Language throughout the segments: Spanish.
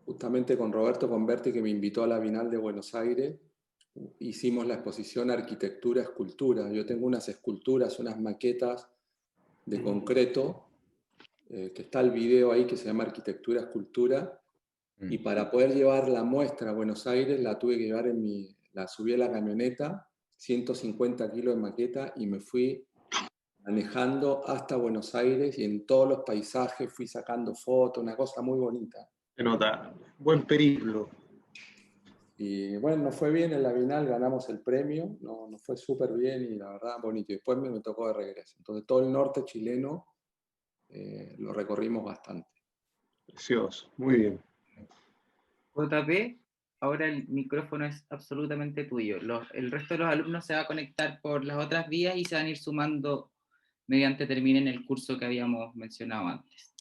justamente con Roberto Converti, que me invitó a la Bienal de Buenos Aires, hicimos la exposición Arquitectura Escultura. Yo tengo unas esculturas, unas maquetas de concreto, que está el video ahí que se llama Arquitectura Escultura, y para poder llevar la muestra a Buenos Aires la tuve que llevar la subí a la camioneta, 150 kilos de maqueta, y me fui manejando hasta Buenos Aires, y en todos los paisajes fui sacando fotos, una cosa muy bonita. Se nota, buen periplo. Y bueno, nos fue bien en la Bienal, ganamos el premio, nos fue súper bien y la verdad bonito. Y después me tocó de regreso. Entonces todo el norte chileno lo recorrimos bastante. Precioso, muy bien. JP, ahora el micrófono es absolutamente tuyo. El resto de los alumnos se va a conectar por las otras vías y se van a ir sumando mediante terminen el curso que habíamos mencionado antes.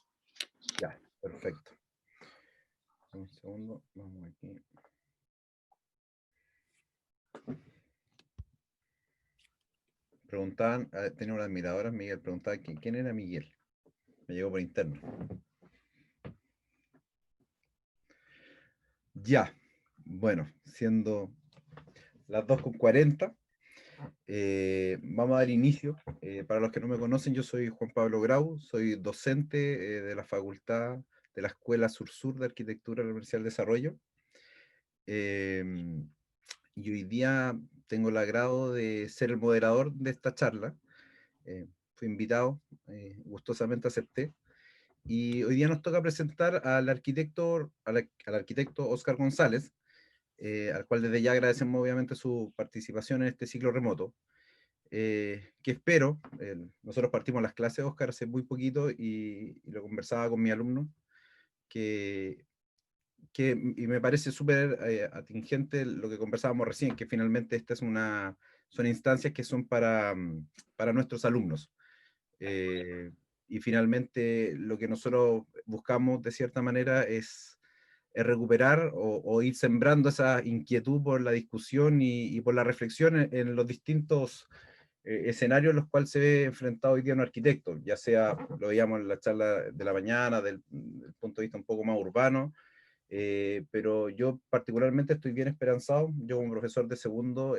Ya, perfecto. Un segundo, vamos aquí. Preguntaban, tenía una admiradora, Miguel, preguntaba quién era Miguel. Me llegó por interno. Ya, bueno, siendo las 2:40, vamos a dar inicio. Para los que no me conocen, yo soy Juan Pablo Grau, soy docente de la facultad de la Escuela Sur de Arquitectura de la Universidad del Desarrollo. Y hoy día tengo el agrado de ser el moderador de esta charla. Fui invitado, gustosamente acepté. Y hoy día nos toca presentar al arquitecto Óscar González, al cual desde ya agradecemos obviamente su participación en este ciclo remoto, que espero, nosotros partimos las clases, Óscar, hace muy poquito, y lo conversaba con mi alumno, y me parece súper atingente lo que conversábamos recién, que finalmente estas son instancias que son para nuestros alumnos. Y finalmente lo que nosotros buscamos de cierta manera es recuperar o ir sembrando esa inquietud por la discusión y por la reflexión en los distintos escenarios en los cuales se ve enfrentado hoy día un arquitecto, ya sea, lo veíamos en la charla de la mañana, del punto de vista un poco más urbano, pero yo particularmente estoy bien esperanzado. Yo como profesor de segundo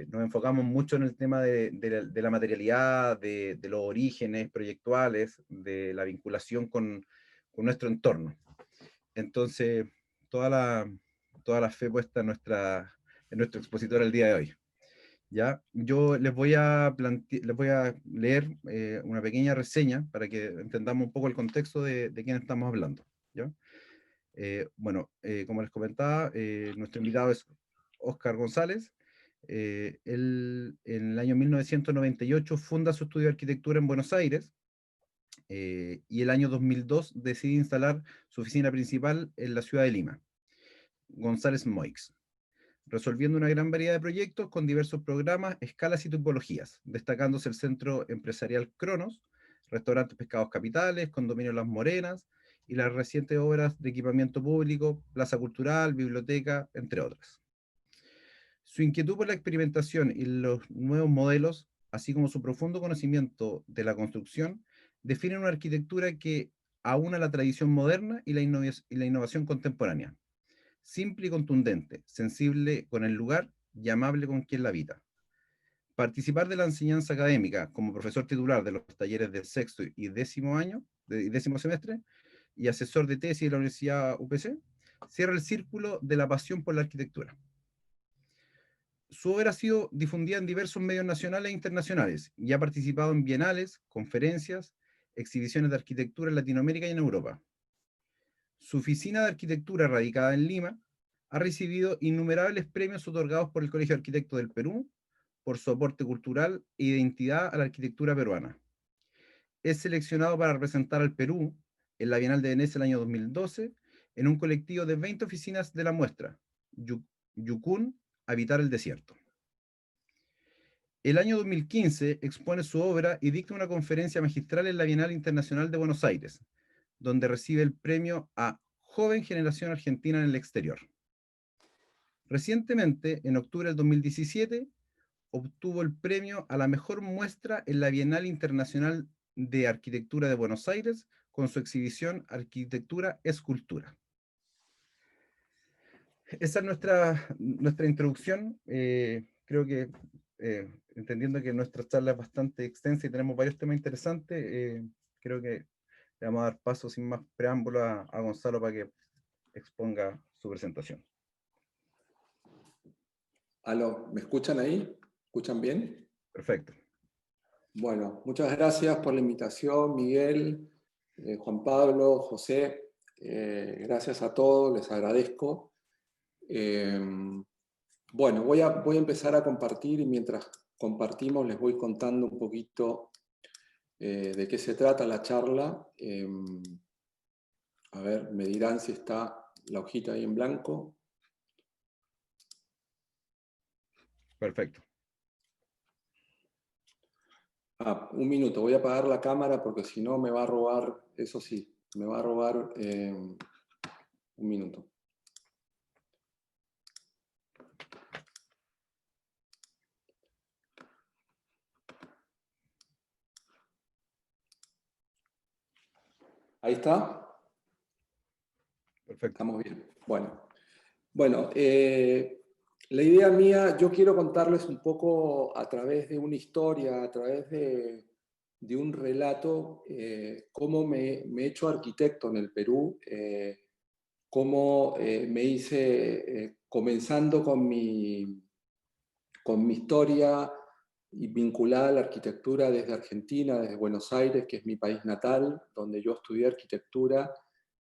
nos enfocamos mucho en el tema de la materialidad, de los orígenes proyectuales, de la vinculación con nuestro entorno. Entonces, toda la fe puesta en nuestro expositor el día de hoy. ¿Ya? Yo les voy a leer una pequeña reseña para que entendamos un poco el contexto de quién estamos hablando. ¿Ya? Bueno, como les comentaba, nuestro invitado es Óscar González. Él en el año 1998 funda su estudio de arquitectura en Buenos Aires, y el año 2002 decide instalar su oficina principal en la ciudad de Lima, González Moix, resolviendo una gran variedad de proyectos con diversos programas, escalas y tipologías, destacándose el centro empresarial Cronos, restaurantes Pescados Capitales, condominio Las Morenas, y las recientes obras de equipamiento público, plaza cultural, biblioteca, entre otras. Su inquietud por la experimentación y los nuevos modelos, así como su profundo conocimiento de la construcción, definen una arquitectura que aúna la tradición moderna y la innovación contemporánea. Simple y contundente, sensible con el lugar y amable con quien la habita. Participar de la enseñanza académica como profesor titular de los talleres de sexto y décimo semestre, y asesor de tesis de la Universidad UPC, cierra el círculo de la pasión por la arquitectura. Su obra ha sido difundida en diversos medios nacionales e internacionales y ha participado en bienales, conferencias, exhibiciones de arquitectura en Latinoamérica y en Europa. Su oficina de arquitectura, radicada en Lima, ha recibido innumerables premios otorgados por el Colegio de Arquitectos del Perú por su aporte cultural e identidad a la arquitectura peruana. Es seleccionado para representar al Perú en la Bienal de Venecia el año 2012 en un colectivo de 20 oficinas de la muestra, Yucún, Habitar el Desierto. El año 2015 expone su obra y dicta una conferencia magistral en la Bienal Internacional de Buenos Aires, donde recibe el premio a Joven Generación Argentina en el Exterior. Recientemente, en octubre del 2017, obtuvo el premio a la mejor muestra en la Bienal Internacional de Arquitectura de Buenos Aires con su exhibición Arquitectura es Cultura. Esa es nuestra introducción. Creo que, entendiendo que nuestra charla es bastante extensa y tenemos varios temas interesantes, creo que le vamos a dar paso sin más preámbulo a Gonzalo para que exponga su presentación. Aló, ¿me escuchan ahí? ¿Escuchan bien? Perfecto. Bueno, muchas gracias por la invitación, Miguel, Juan Pablo, José. Gracias a todos, les agradezco. Bueno, voy a empezar a compartir y mientras compartimos les voy contando un poquito de qué se trata la charla. A ver, me dirán si está la hojita ahí en blanco. Perfecto. Un minuto, voy a apagar la cámara porque si no me va a robar, eso sí, me va a robar un minuto. Ahí está. Perfecto. Estamos bien. Bueno, la idea mía, yo quiero contarles un poco a través de una historia, a través de un relato, cómo me he hecho arquitecto en el Perú, cómo me hice, comenzando con mi historia y vinculada a la arquitectura desde Argentina, desde Buenos Aires, que es mi país natal, donde yo estudié arquitectura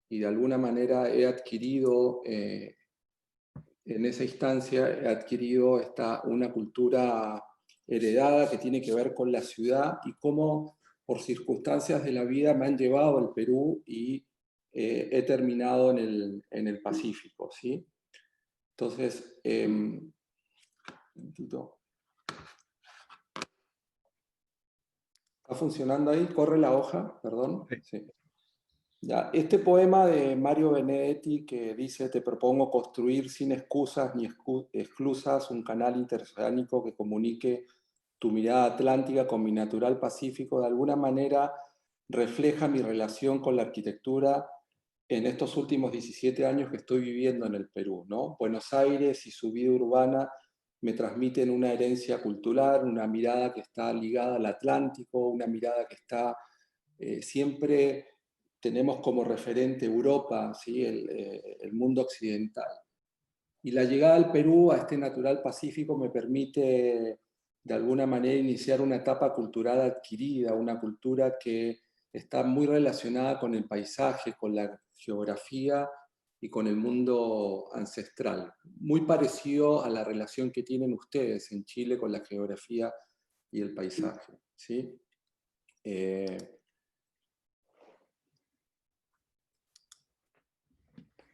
y de alguna manera he adquirido, en esa instancia, he adquirido una cultura heredada que tiene que ver con la ciudad y cómo por circunstancias de la vida me han llevado al Perú y he terminado en el Pacífico, ¿sí? Entonces, un momentito. ¿Está funcionando ahí? ¿Corre la hoja? Perdón. Sí. Sí. Ya, este poema de Mario Benedetti que dice: te propongo construir sin excusas ni exclusas un canal interoceánico que comunique tu mirada atlántica con mi natural Pacífico, de alguna manera refleja mi relación con la arquitectura en estos últimos 17 años que estoy viviendo en el Perú, ¿no? Buenos Aires y su vida urbana me transmiten una herencia cultural, una mirada que está ligada al Atlántico, una mirada que está siempre tenemos como referente Europa, ¿sí? El mundo occidental. Y la llegada al Perú, a este natural Pacífico, me permite de alguna manera iniciar una etapa cultural adquirida, una cultura que está muy relacionada con el paisaje, con la geografía y con el mundo ancestral. Muy parecido a la relación que tienen ustedes en Chile con la geografía y el paisaje, ¿sí?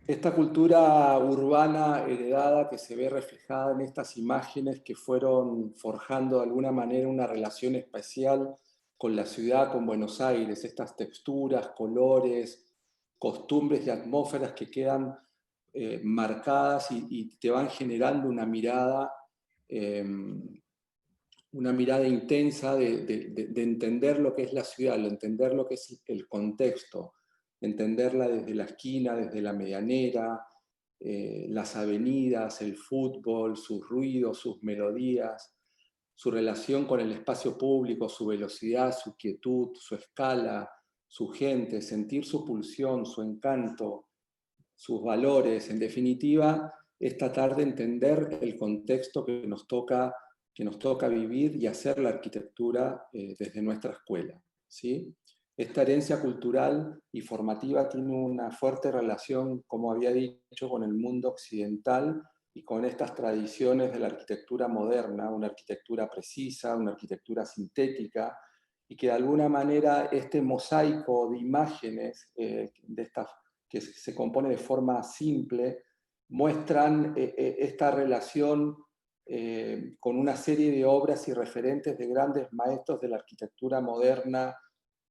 Esta cultura urbana heredada que se ve reflejada en estas imágenes que fueron forjando de alguna manera una relación especial con la ciudad, con Buenos Aires, estas texturas, colores, costumbres y atmósferas que quedan marcadas y te van generando una mirada intensa de entender lo que es la ciudad, de entender lo que es el contexto, entenderla desde la esquina, desde la medianera, las avenidas, el fútbol, sus ruidos, sus melodías, su relación con el espacio público, su velocidad, su quietud, su escala, su gente, sentir su pulsión, su encanto, sus valores. En definitiva, es tratar de entender el contexto que nos toca vivir y hacer la arquitectura desde nuestra escuela, ¿sí? Esta herencia cultural y formativa tiene una fuerte relación, como había dicho, con el mundo occidental y con estas tradiciones de la arquitectura moderna, una arquitectura precisa, una arquitectura sintética, y que de alguna manera este mosaico de imágenes que se compone de forma simple, muestran esta relación con una serie de obras y referentes de grandes maestros de la arquitectura moderna,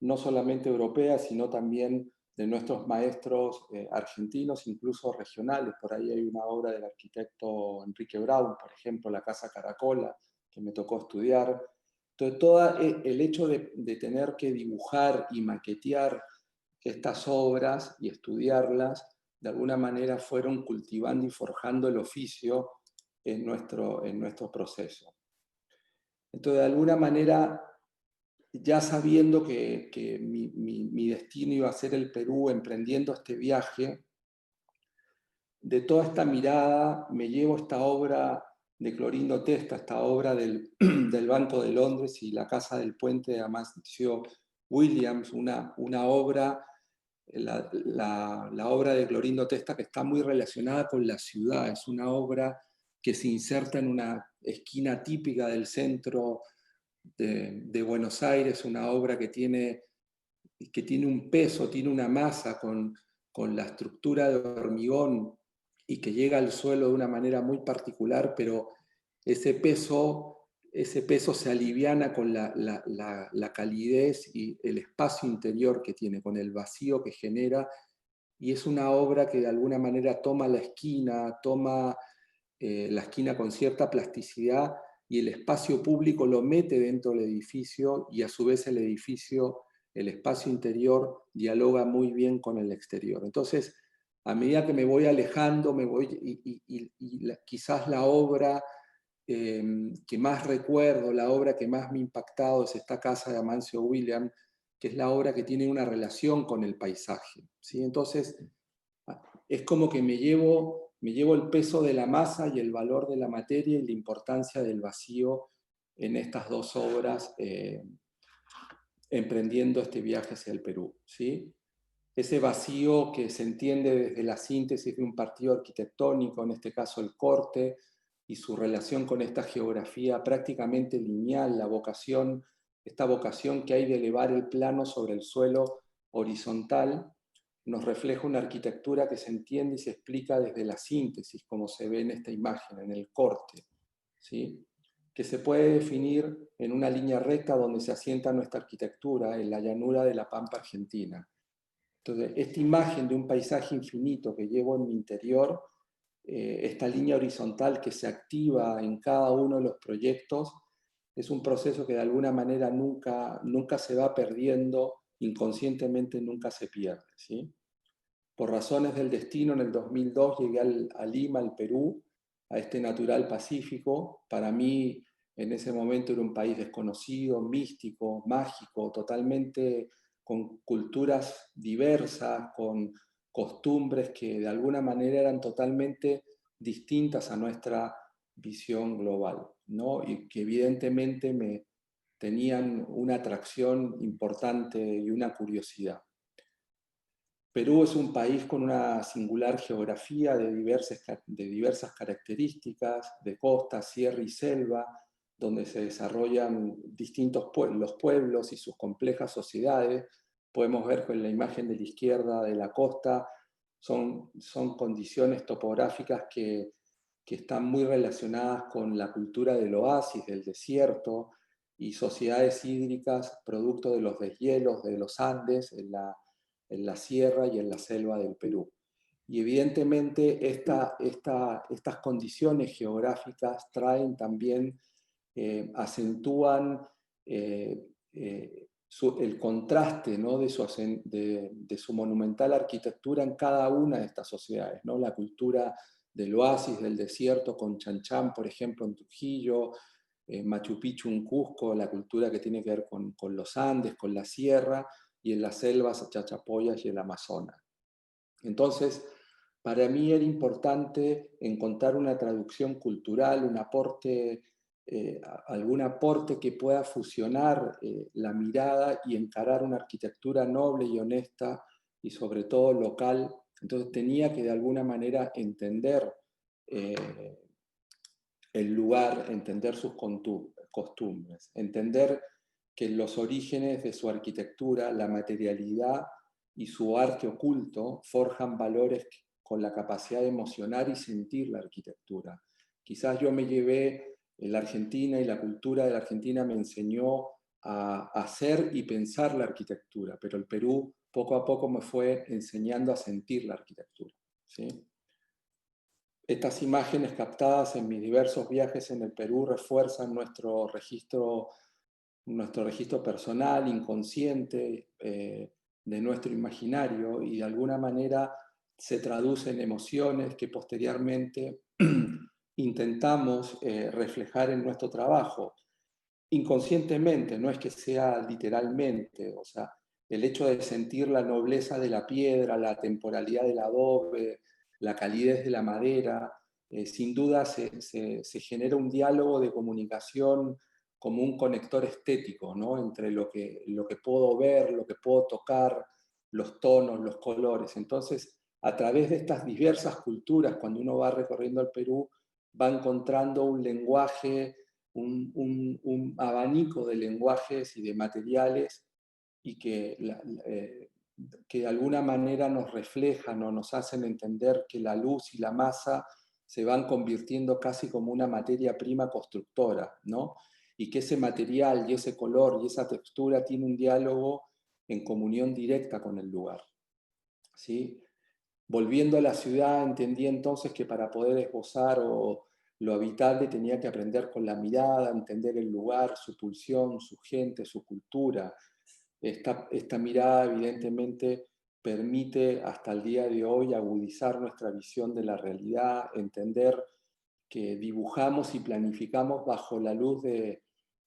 no solamente europea, sino también de nuestros maestros argentinos, incluso regionales. Por ahí hay una obra del arquitecto Enrique Braun, por ejemplo, la Casa Caracola, que me tocó estudiar. Entonces, todo el hecho de tener que dibujar y maquetear estas obras y estudiarlas, de alguna manera fueron cultivando y forjando el oficio en nuestro proceso. Entonces, de alguna manera, ya sabiendo que mi destino iba a ser el Perú, emprendiendo este viaje, de toda esta mirada me llevo esta obra de Clorindo Testa, esta obra del Banco de Londres y la Casa del Puente de Amancio Williams, una obra, la obra de Clorindo Testa, que está muy relacionada con la ciudad. Es una obra que se inserta en una esquina típica del centro de Buenos Aires, una obra que tiene un peso, tiene una masa con la estructura de hormigón y que llega al suelo de una manera muy particular, pero ese peso se aliviana con la calidez y el espacio interior que tiene, con el vacío que genera, y es una obra que de alguna manera toma la esquina con cierta plasticidad, y el espacio público lo mete dentro del edificio, y a su vez el edificio, el espacio interior, dialoga muy bien con el exterior. Entonces, a medida que me voy alejando, quizás la obra que más recuerdo, la obra que más me ha impactado es esta Casa de Amancio Williams, que es la obra que tiene una relación con el paisaje, ¿sí? Entonces, es como que me llevo el peso de la masa y el valor de la materia y la importancia del vacío en estas dos obras, emprendiendo este viaje hacia el Perú, ¿sí? Ese vacío que se entiende desde la síntesis de un partido arquitectónico, en este caso el corte, y su relación con esta geografía prácticamente lineal, esta vocación que hay de elevar el plano sobre el suelo horizontal, nos refleja una arquitectura que se entiende y se explica desde la síntesis, como se ve en esta imagen, en el corte, ¿sí? Que se puede definir en una línea recta donde se asienta nuestra arquitectura, en la llanura de la Pampa Argentina. Entonces, esta imagen de un paisaje infinito que llevo en mi interior, esta línea horizontal que se activa en cada uno de los proyectos, es un proceso que de alguna manera nunca se va perdiendo, inconscientemente nunca se pierde, ¿sí? Por razones del destino, en el 2002 llegué a Lima, al Perú, a este natural pacífico. Para mí, en ese momento era un país desconocido, místico, mágico, totalmente con culturas diversas, con costumbres que de alguna manera eran totalmente distintas a nuestra visión global, ¿no? Y que evidentemente me tenían una atracción importante y una curiosidad. Perú es un país con una singular geografía de diversas características, de costa, sierra y selva, donde se desarrollan distintos pueblos y sus complejas sociedades. Podemos ver con la imagen de la izquierda de la costa, son condiciones topográficas que están muy relacionadas con la cultura del oasis, del desierto, y sociedades hídricas producto de los deshielos de los Andes en la sierra y en la selva del Perú. Y evidentemente estas condiciones geográficas traen también, acentúan el contraste, ¿no? de su monumental arquitectura en cada una de estas sociedades, ¿no? La cultura del oasis, del desierto, con Chanchán, por ejemplo, en Trujillo, Machu Picchu en Cusco, la cultura que tiene que ver con los Andes, con la sierra, y en las selvas Chachapoyas y el Amazonas. Entonces, para mí era importante encontrar una traducción cultural, un aporte, algún aporte que pueda fusionar la mirada y encarar una arquitectura noble y honesta y sobre todo local. Entonces tenía que de alguna manera entender el lugar, entender sus costumbres, entender que los orígenes de su arquitectura, la materialidad y su arte oculto forjan valores con la capacidad de emocionar y sentir la arquitectura. Quizás yo me llevé la Argentina y la cultura de la Argentina me enseñó a hacer y pensar la arquitectura, pero el Perú poco a poco me fue enseñando a sentir la arquitectura, ¿sí? Estas imágenes captadas en mis diversos viajes en el Perú refuerzan nuestro registro personal, inconsciente, de nuestro imaginario y de alguna manera se traduce en emociones que posteriormente intentamos reflejar en nuestro trabajo. Inconscientemente, no es que sea literalmente, o sea, el hecho de sentir la nobleza de la piedra, la temporalidad del adobe, la calidez de la madera, sin duda se genera un diálogo de comunicación como un conector estético, ¿no? Entre lo que puedo ver, lo que puedo tocar, los tonos, los colores. Entonces, a través de estas diversas culturas, cuando uno va recorriendo el Perú, va encontrando un lenguaje, un abanico de lenguajes y de materiales y que de alguna manera nos reflejan o nos hacen entender que la luz y la masa se van convirtiendo casi como una materia prima constructora, ¿no? Y que ese material y ese color y esa textura tiene un diálogo en comunión directa con el lugar, ¿sí? Volviendo a la ciudad, entendí entonces que para poder esbozar lo habitable tenía que aprender con la mirada, entender el lugar, su pulsión, su gente, su cultura. Esta mirada evidentemente permite hasta el día de hoy agudizar nuestra visión de la realidad, entender que dibujamos y planificamos bajo la luz de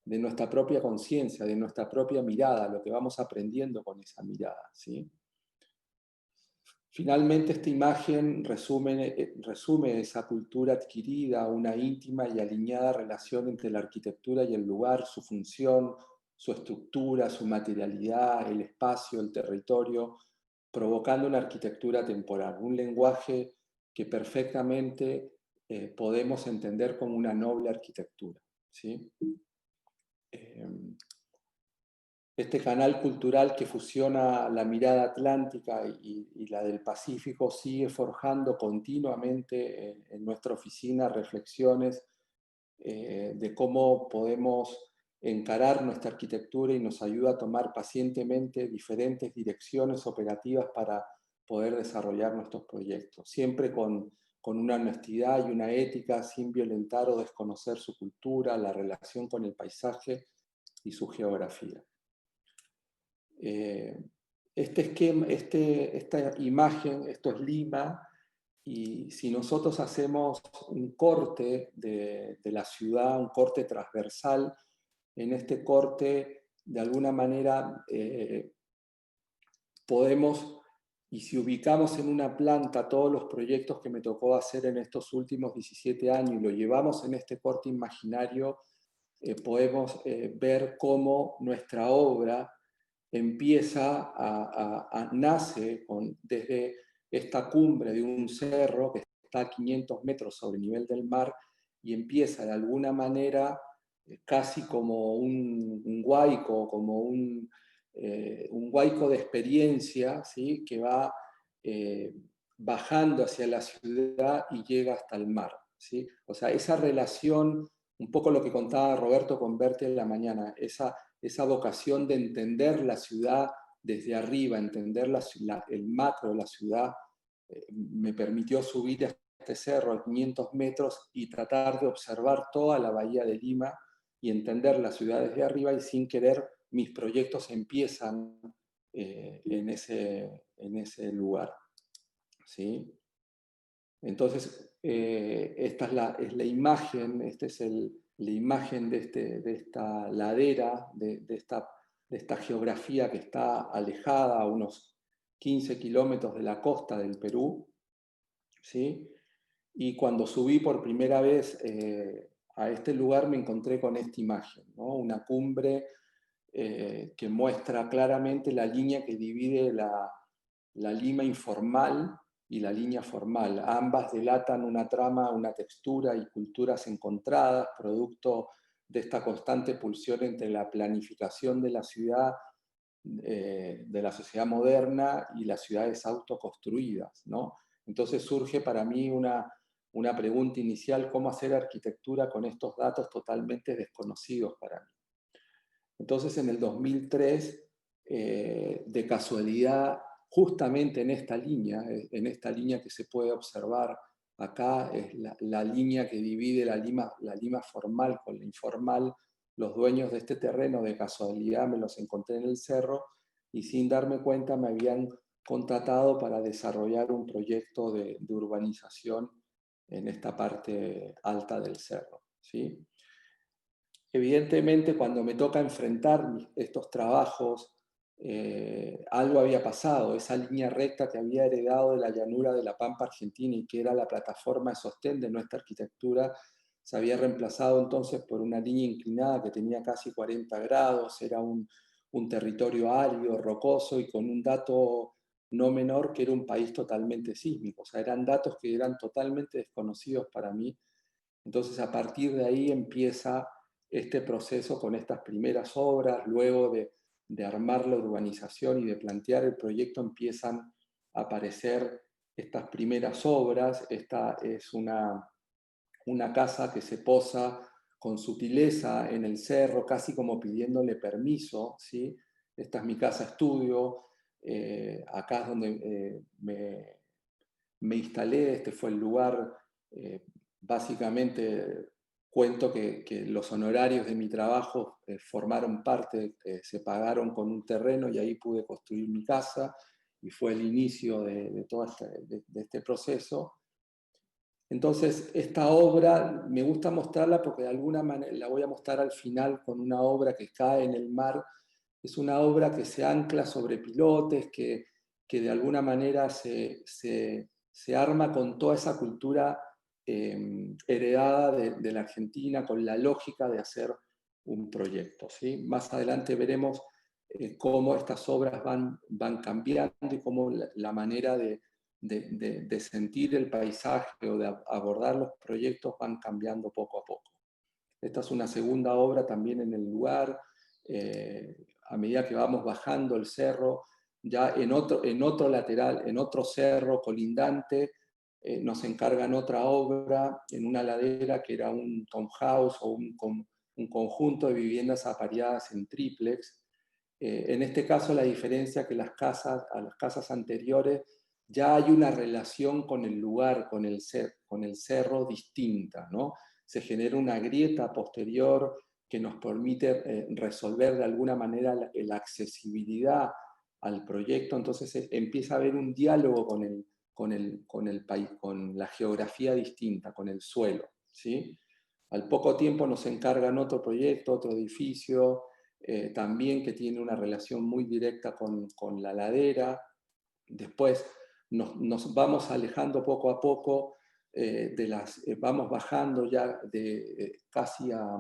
nuestra propia conciencia, de nuestra propia mirada, lo que vamos aprendiendo con esa mirada, ¿sí? Finalmente, esta imagen resume esa cultura adquirida, una íntima y alineada relación entre la arquitectura y el lugar, su función, su estructura, su materialidad, el espacio, el territorio, provocando una arquitectura temporal, un lenguaje que perfectamente podemos entender como una noble arquitectura, ¿sí? Este canal cultural que fusiona la mirada atlántica y la del Pacífico sigue forjando continuamente en nuestra oficina reflexiones de cómo podemos encarar nuestra arquitectura y nos ayuda a tomar pacientemente diferentes direcciones operativas para poder desarrollar nuestros proyectos, siempre con una honestidad y una ética sin violentar o desconocer su cultura, la relación con el paisaje y su geografía. Este esquema, esta imagen, esto es Lima, y si nosotros hacemos un corte de la ciudad, un corte transversal, en este corte, de alguna manera, podemos, y si ubicamos en una planta todos los proyectos que me tocó hacer en estos últimos 17 años y lo llevamos en este corte imaginario, podemos ver cómo nuestra obra nace desde esta cumbre de un cerro que está a 500 metros sobre el nivel del mar y empieza de alguna manera casi como un huaico, como un huaico de experiencia, ¿sí? Que va bajando hacia la ciudad y llega hasta el mar, ¿sí? O sea, esa relación, un poco lo que contaba Roberto Converti en la mañana, esa vocación de entender la ciudad desde arriba, entender el macro de la ciudad, me permitió subir a este cerro a 500 metros y tratar de observar toda la bahía de Lima y entender la ciudad desde arriba, y sin querer mis proyectos empiezan en ese lugar, ¿sí? Entonces, esta es la imagen, esta es la imagen de esta ladera, de esta geografía que está alejada a unos 15 kilómetros de la costa del Perú, ¿sí? Y cuando subí por primera vez a este lugar me encontré con esta imagen, ¿no? Una cumbre que muestra claramente la línea que divide la Lima informal y la línea formal. Ambas delatan una trama, una textura y culturas encontradas, producto de esta constante pulsión entre la planificación de la ciudad, de la sociedad moderna, y las ciudades autoconstruidas, ¿no? Entonces surge para mí una pregunta inicial: ¿cómo hacer arquitectura con estos datos totalmente desconocidos para mí? Entonces, en el 2003, de casualidad, justamente en esta línea que se puede observar acá, es la línea que divide la Lima formal con la informal. Los dueños de este terreno, de casualidad, me los encontré en el cerro y sin darme cuenta me habían contratado para desarrollar un proyecto de urbanización en esta parte alta del cerro, ¿sí? Evidentemente, cuando me toca enfrentar estos trabajos, algo había pasado. Esa línea recta que había heredado de la llanura de la Pampa Argentina y que era la plataforma de sostén de nuestra arquitectura, se había reemplazado entonces por una línea inclinada que tenía casi 40 grados, era un territorio árido, rocoso y con un dato no menor que era un país totalmente sísmico. O sea, eran datos que eran totalmente desconocidos para mí. Entonces, a partir de ahí empieza este proceso con estas primeras obras, luego de armar la urbanización y de plantear el proyecto, empiezan a aparecer estas primeras obras. Esta es una casa que se posa con sutileza en el cerro, casi como pidiéndole permiso, ¿sí? Esta es mi casa estudio, acá es donde me instalé, este fue el lugar, básicamente cuento que los honorarios de mi trabajo formaron parte, se pagaron con un terreno y ahí pude construir mi casa y fue el inicio de todo este proceso. Entonces, esta obra me gusta mostrarla porque de alguna manera la voy a mostrar al final con una obra que cae en el mar. Es una obra que se ancla sobre pilotes, que de alguna manera se arma con toda esa cultura heredada de la Argentina, con la lógica de hacer un proyecto, ¿sí? Más adelante veremos cómo estas obras van cambiando y cómo la manera de sentir el paisaje o de abordar los proyectos van cambiando poco a poco. Esta es una segunda obra también en el lugar. A medida que vamos bajando el cerro, ya en otro lateral, en otro cerro colindante, nos encargan otra obra en una ladera que era un townhouse o un conjunto de viviendas apareadas en triplex. En este caso, la diferencia es que a las casas anteriores ya hay una relación con el lugar, con el cerro distinta, ¿no? Se genera una grieta posterior que nos permite resolver de alguna manera la accesibilidad al proyecto. Entonces empieza a haber un diálogo con el país, con la geografía distinta, con el suelo, ¿sí? Al poco tiempo nos encargan otro proyecto, otro edificio, también que tiene una relación muy directa con la ladera. Después nos vamos alejando poco a poco, vamos bajando ya de casi a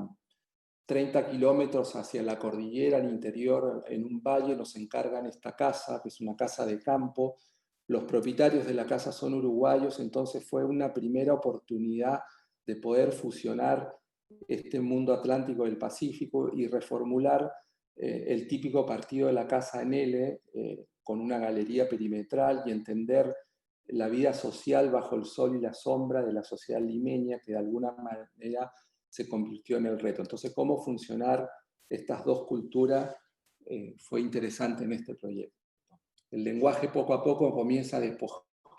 30 kilómetros hacia la cordillera, al interior, en un valle, nos encargan esta casa, que es una casa de campo. Los propietarios de la casa son uruguayos, entonces fue una primera oportunidad de poder fusionar este mundo atlántico del Pacífico y reformular el típico partido de la casa en L, con una galería perimetral y entender la vida social bajo el sol y la sombra de la sociedad limeña, que de alguna manera se convirtió en el reto. Entonces, cómo funcionar estas dos culturas fue interesante en este proyecto. El lenguaje poco a poco comienza a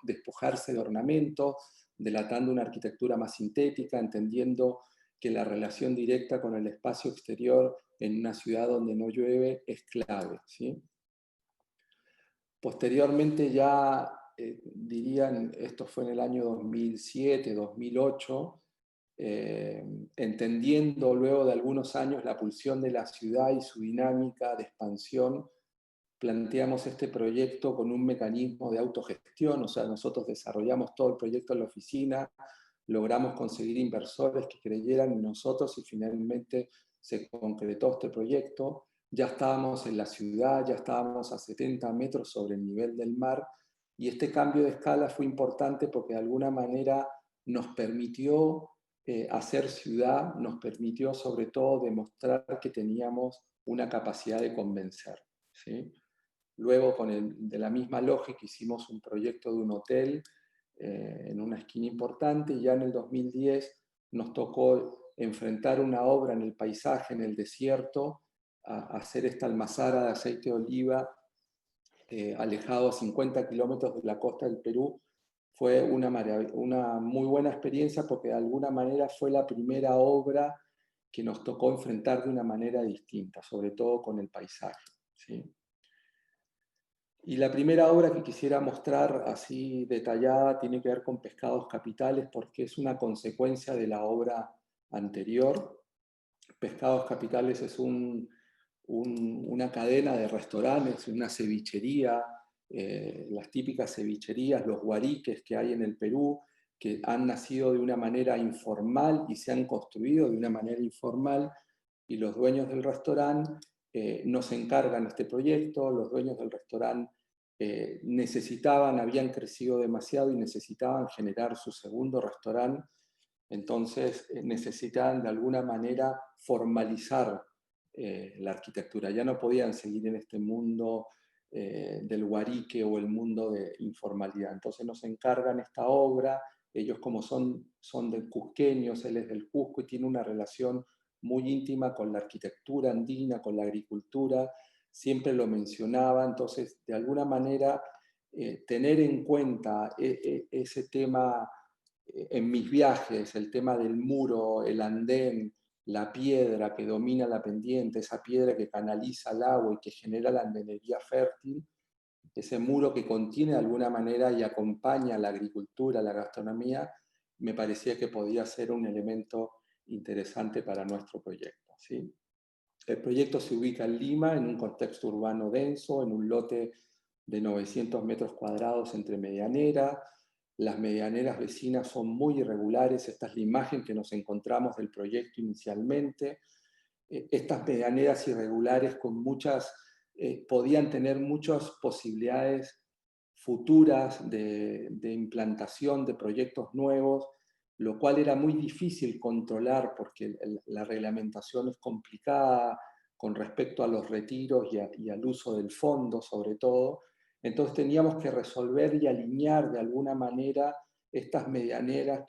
despojarse de ornamentos, delatando una arquitectura más sintética, entendiendo que la relación directa con el espacio exterior en una ciudad donde no llueve es clave, ¿sí? Posteriormente ya, dirían, esto fue en el año 2007, 2008, entendiendo luego de algunos años la pulsión de la ciudad y su dinámica de expansión, planteamos este proyecto con un mecanismo de autogestión, o sea, nosotros desarrollamos todo el proyecto en la oficina, logramos conseguir inversores que creyeran en nosotros y finalmente se concretó este proyecto. Ya estábamos en la ciudad, ya estábamos a 70 metros sobre el nivel del mar, y este cambio de escala fue importante porque de alguna manera nos permitió hacer ciudad, nos permitió sobre todo demostrar que teníamos una capacidad de convencer, ¿sí? Luego, de la misma lógica, hicimos un proyecto de un hotel en una esquina importante, y ya en el 2010 nos tocó enfrentar una obra en el paisaje, en el desierto, a hacer esta almazara de aceite de oliva alejado a 50 kilómetros de la costa del Perú. Fue una muy buena experiencia porque de alguna manera fue la primera obra que nos tocó enfrentar de una manera distinta, sobre todo con el paisaje, ¿sí? Y la primera obra que quisiera mostrar así detallada tiene que ver con Pescados Capitales, porque es una consecuencia de la obra anterior. Pescados Capitales es una cadena de restaurantes, una cevichería, las típicas cevicherías, los guariques que hay en el Perú, que han nacido de una manera informal y se han construido de una manera informal, y los dueños del restaurante nos encargan este proyecto. Los dueños del restaurante habían crecido demasiado y necesitaban generar su segundo restaurante, entonces necesitaban de alguna manera formalizar la arquitectura. Ya no podían seguir en este mundo del guarique o el mundo de informalidad. Entonces nos encargan esta obra. Ellos, como son del cusqueños, él es del Cusco y tiene una relación muy íntima con la arquitectura andina, con la agricultura, siempre lo mencionaba. Entonces, de alguna manera, tener en cuenta ese tema en mis viajes, el tema del muro, el andén, la piedra que domina la pendiente, esa piedra que canaliza el agua y que genera la andenería fértil, ese muro que contiene de alguna manera y acompaña la agricultura, la gastronomía, me parecía que podía ser un elemento interesante para nuestro proyecto, ¿sí? El proyecto se ubica en Lima, en un contexto urbano denso, en un lote de 900 metros cuadrados entre medianeras. Las medianeras vecinas son muy irregulares. Esta es la imagen que nos encontramos del proyecto inicialmente. Estas medianeras irregulares podían tener muchas posibilidades futuras de implantación de proyectos nuevos, lo cual era muy difícil controlar porque la reglamentación es complicada con respecto a los retiros y al uso del fondo, sobre todo. Entonces teníamos que resolver y alinear de alguna manera estas medianeras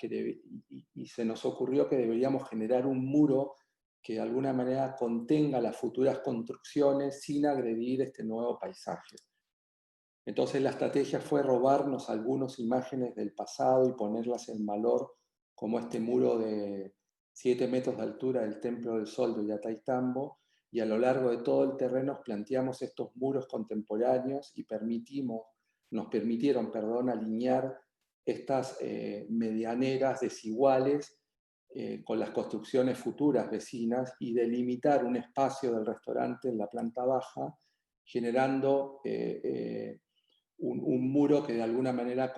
y se nos ocurrió que deberíamos generar un muro que de alguna manera contenga las futuras construcciones sin agredir este nuevo paisaje. Entonces la estrategia fue robarnos algunas imágenes del pasado y ponerlas en valor, como este muro de 7 metros de altura del Templo del Sol de Ollantaytambo, y a lo largo de todo el terreno planteamos estos muros contemporáneos y nos permitieron alinear estas medianeras desiguales con las construcciones futuras vecinas y delimitar un espacio del restaurante en la planta baja, generando un muro que de alguna manera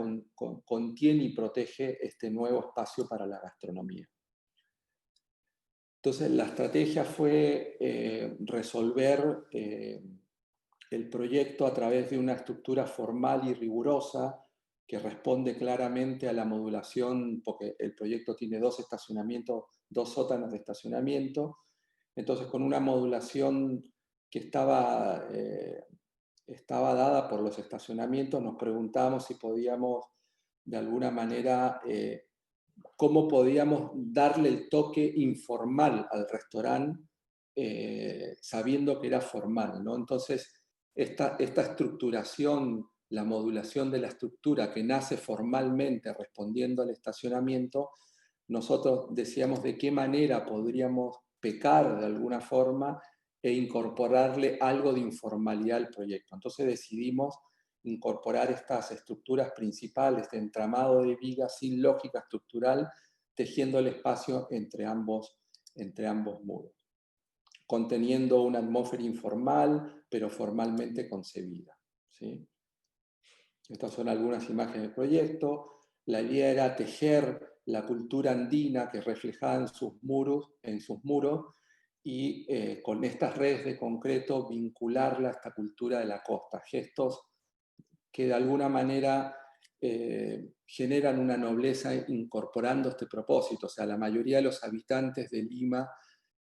contiene y protege este nuevo espacio para la gastronomía. Entonces la estrategia fue resolver el proyecto a través de una estructura formal y rigurosa que responde claramente a la modulación, porque el proyecto tiene 2 estacionamientos, 2 sótanos de estacionamiento. Entonces, con una modulación que estaba dada por los estacionamientos, nos preguntábamos si podíamos, de alguna manera, cómo podíamos darle el toque informal al restaurante, sabiendo que era formal, ¿no? Entonces, esta estructuración, la modulación de la estructura que nace formalmente respondiendo al estacionamiento, nosotros decíamos de qué manera podríamos pecar de alguna forma e incorporarle algo de informalidad al proyecto. Entonces decidimos incorporar estas estructuras principales de entramado de vigas sin lógica estructural, tejiendo el espacio entre ambos muros, conteniendo una atmósfera informal, pero formalmente concebida, ¿sí? Estas son algunas imágenes del proyecto. La idea era tejer la cultura andina que reflejaba en sus muros y con estas redes de concreto vincularla a esta cultura de la costa, gestos que de alguna manera generan una nobleza incorporando este propósito. O sea, la mayoría de los habitantes de Lima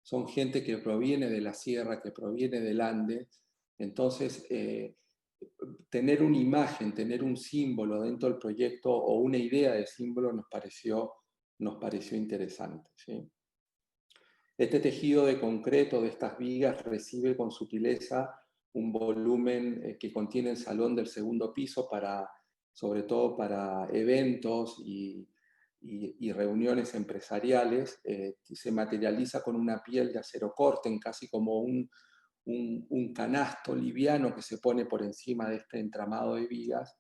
son gente que proviene de la sierra, que proviene del Ande. Entonces, tener una imagen, tener un símbolo dentro del proyecto o una idea de símbolo nos pareció interesante, ¿sí? Este tejido de concreto de estas vigas recibe con sutileza un volumen que contiene el salón del segundo piso sobre todo para eventos y reuniones empresariales. Se materializa con una piel de acero corten, casi como un canasto liviano que se pone por encima de este entramado de vigas.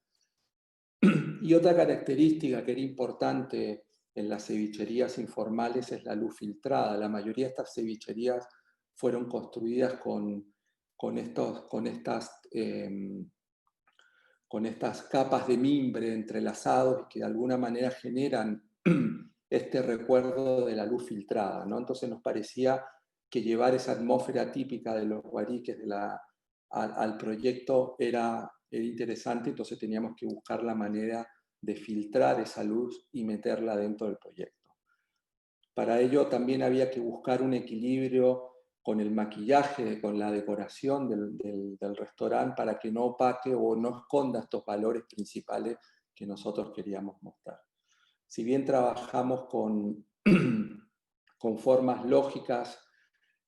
Y otra característica que era importante en las cevicherías informales es la luz filtrada. La mayoría de estas cevicherías fueron construidas con estas capas de mimbre entrelazados y que de alguna manera generan este recuerdo de la luz filtrada, ¿no? Entonces nos parecía que llevar esa atmósfera típica de los guariques al proyecto era interesante, entonces teníamos que buscar la manera de filtrar esa luz y meterla dentro del proyecto. Para ello también había que buscar un equilibrio con el maquillaje, con la decoración del restaurante para que no opaque o no esconda estos valores principales que nosotros queríamos mostrar. Si bien trabajamos con formas lógicas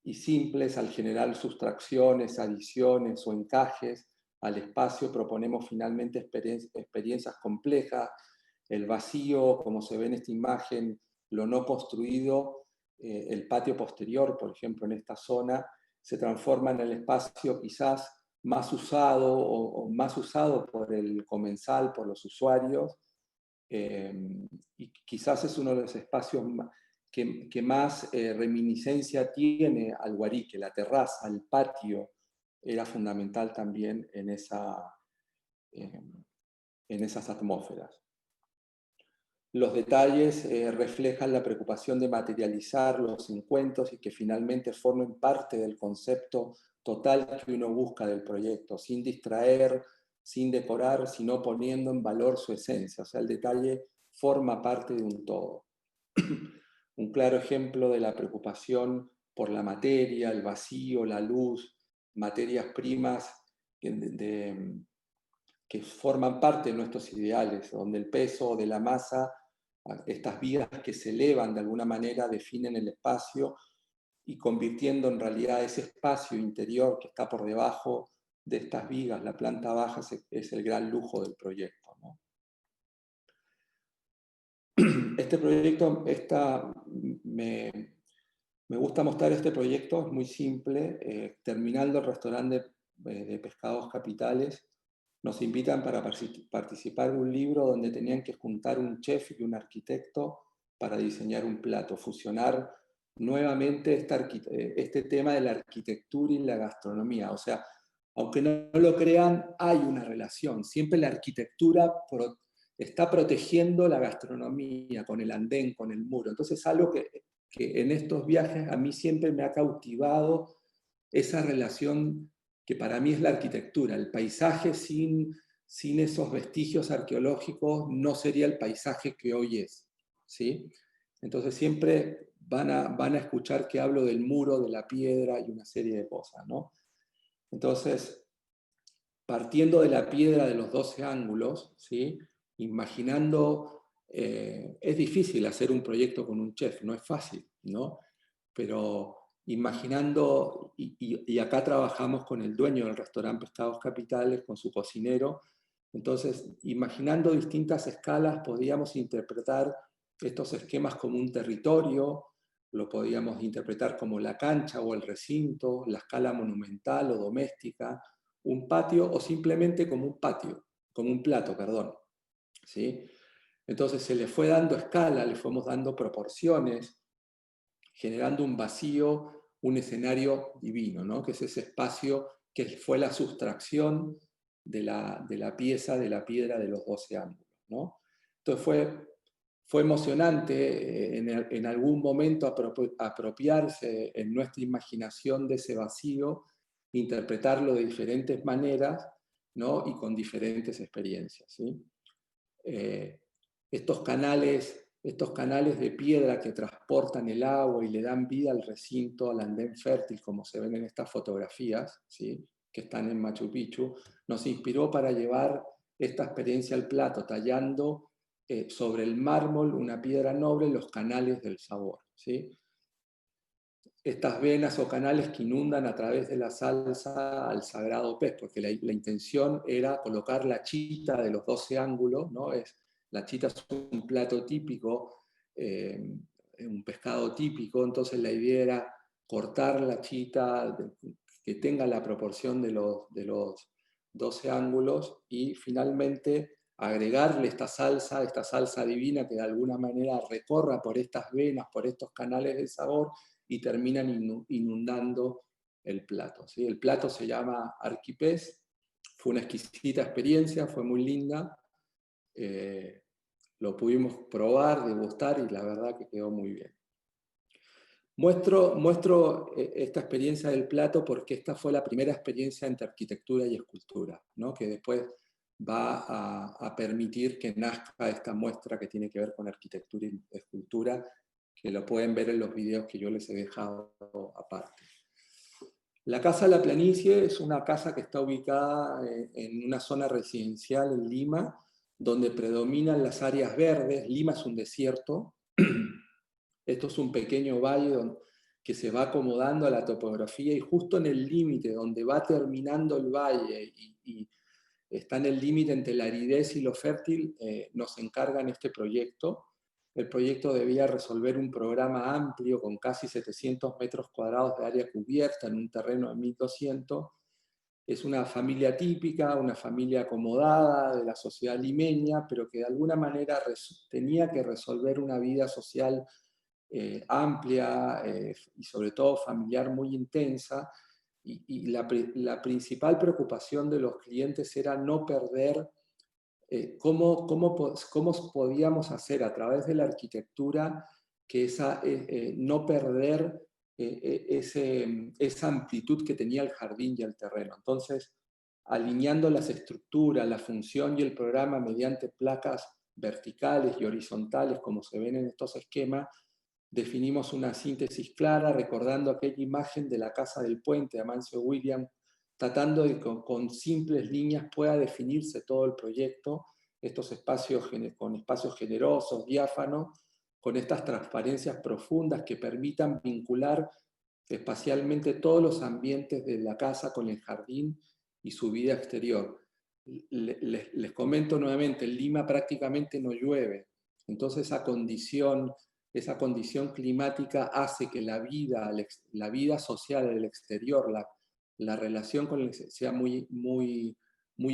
y simples, al generar sustracciones, adiciones o encajes al espacio, proponemos finalmente experiencias complejas. El vacío, como se ve en esta imagen, lo no construido, el patio posterior, por ejemplo, en esta zona, se transforma en el espacio quizás más usado o más usado por el comensal, por los usuarios, y quizás es uno de los espacios que más reminiscencia tiene al guarique. La terraza, el patio, era fundamental también en esas atmósferas. Los detalles reflejan la preocupación de materializar los encuentros y que finalmente formen parte del concepto total que uno busca del proyecto, sin distraer, sin decorar, sino poniendo en valor su esencia. O sea, el detalle forma parte de un todo. Un claro ejemplo de la preocupación por la materia, el vacío, la luz, materias primas que forman parte de nuestros ideales, donde el peso de la masa, estas vigas que se elevan de alguna manera, definen el espacio y convirtiendo en realidad ese espacio interior que está por debajo de estas vigas, la planta baja, es el gran lujo del proyecto, ¿no? Este proyecto, me gusta mostrar este proyecto, es muy simple. Terminando el restaurante de Pescados Capitales, nos invitan para participar en un libro donde tenían que juntar un chef y un arquitecto para diseñar un plato, fusionar nuevamente este tema de la arquitectura y la gastronomía. O sea, aunque no lo crean, hay una relación. Siempre la arquitectura está protegiendo la gastronomía con el andén, con el muro. Entonces es algo que en estos viajes a mí siempre me ha cautivado esa relación que para mí es la arquitectura. El paisaje sin esos vestigios arqueológicos no sería el paisaje que hoy es, ¿sí? Entonces siempre van a escuchar que hablo del muro, de la piedra y una serie de cosas, ¿no? Entonces, partiendo de la piedra de los 12 ángulos, ¿sí? Imaginando, es difícil hacer un proyecto con un chef, no es fácil, ¿no? Pero imaginando, y acá trabajamos con el dueño del restaurante Pescados Capitales, con su cocinero, entonces imaginando distintas escalas podíamos interpretar estos esquemas como un territorio, lo podíamos interpretar como la cancha o el recinto, la escala monumental o doméstica, un patio o simplemente como un patio, como un plato, perdón, ¿sí? Entonces se le fue dando escala, le fuimos dando proporciones, generando un vacío, un escenario divino, ¿no? Que es ese espacio que fue la sustracción de la pieza, de la piedra de los 12 ángulos, ¿no? Entonces fue emocionante en algún momento apropiarse en nuestra imaginación de ese vacío, interpretarlo de diferentes maneras, ¿no? Y con diferentes experiencias, ¿sí? Estos canales de piedra que transportan el agua y le dan vida al recinto, al andén fértil, como se ven en estas fotografías, ¿sí? Que están en Machu Picchu, nos inspiró para llevar esta experiencia al plato, tallando sobre el mármol, una piedra noble, los canales del sabor, ¿sí? Estas venas o canales que inundan a través de la salsa al sagrado pez, porque la intención era colocar la chita de los 12 ángulos, ¿no? La chita es un plato típico, un pescado típico, entonces la idea era cortar la chita, que tenga la proporción de los 12 ángulos, y finalmente agregarle esta salsa divina que de alguna manera recorra por estas venas, por estos canales de sabor, y terminan inundando el plato, ¿sí? El plato se llama Arquipés, fue una exquisita experiencia, fue muy linda, lo pudimos probar, degustar, y la verdad que quedó muy bien. Muestro esta experiencia del plato porque esta fue la primera experiencia entre arquitectura y escultura, ¿no? Que después va a permitir que nazca esta muestra que tiene que ver con arquitectura y escultura, que lo pueden ver en los videos que yo les he dejado aparte. La Casa de la Planicie es una casa que está ubicada en una zona residencial en Lima, donde predominan las áreas verdes. Lima es un desierto. Esto es un pequeño valle que se va acomodando a la topografía, y justo en el límite donde va terminando el valle y está en el límite entre la aridez y lo fértil, nos encargan este proyecto. El proyecto debía resolver un programa amplio con casi 700 metros cuadrados de área cubierta en un terreno de 1200. Es una familia típica, una familia acomodada de la sociedad limeña, pero que de alguna manera tenía que resolver una vida social amplia y sobre todo familiar muy intensa, y la principal preocupación de los clientes era no perder cómo podíamos hacer a través de la arquitectura que no perder esa amplitud que tenía el jardín y el terreno. Entonces, alineando las estructuras, la función y el programa mediante placas verticales y horizontales, como se ven en estos esquemas, definimos una síntesis clara, recordando aquella imagen de la Casa del Puente de Amancio Williams, tratando de que con simples líneas pueda definirse todo el proyecto, estos espacios con espacios generosos, diáfanos, con estas transparencias profundas que permitan vincular espacialmente todos los ambientes de la casa con el jardín y su vida exterior. Les comento nuevamente, en Lima prácticamente no llueve, entonces esa condición climática hace que la vida social del exterior, la relación con el sea muy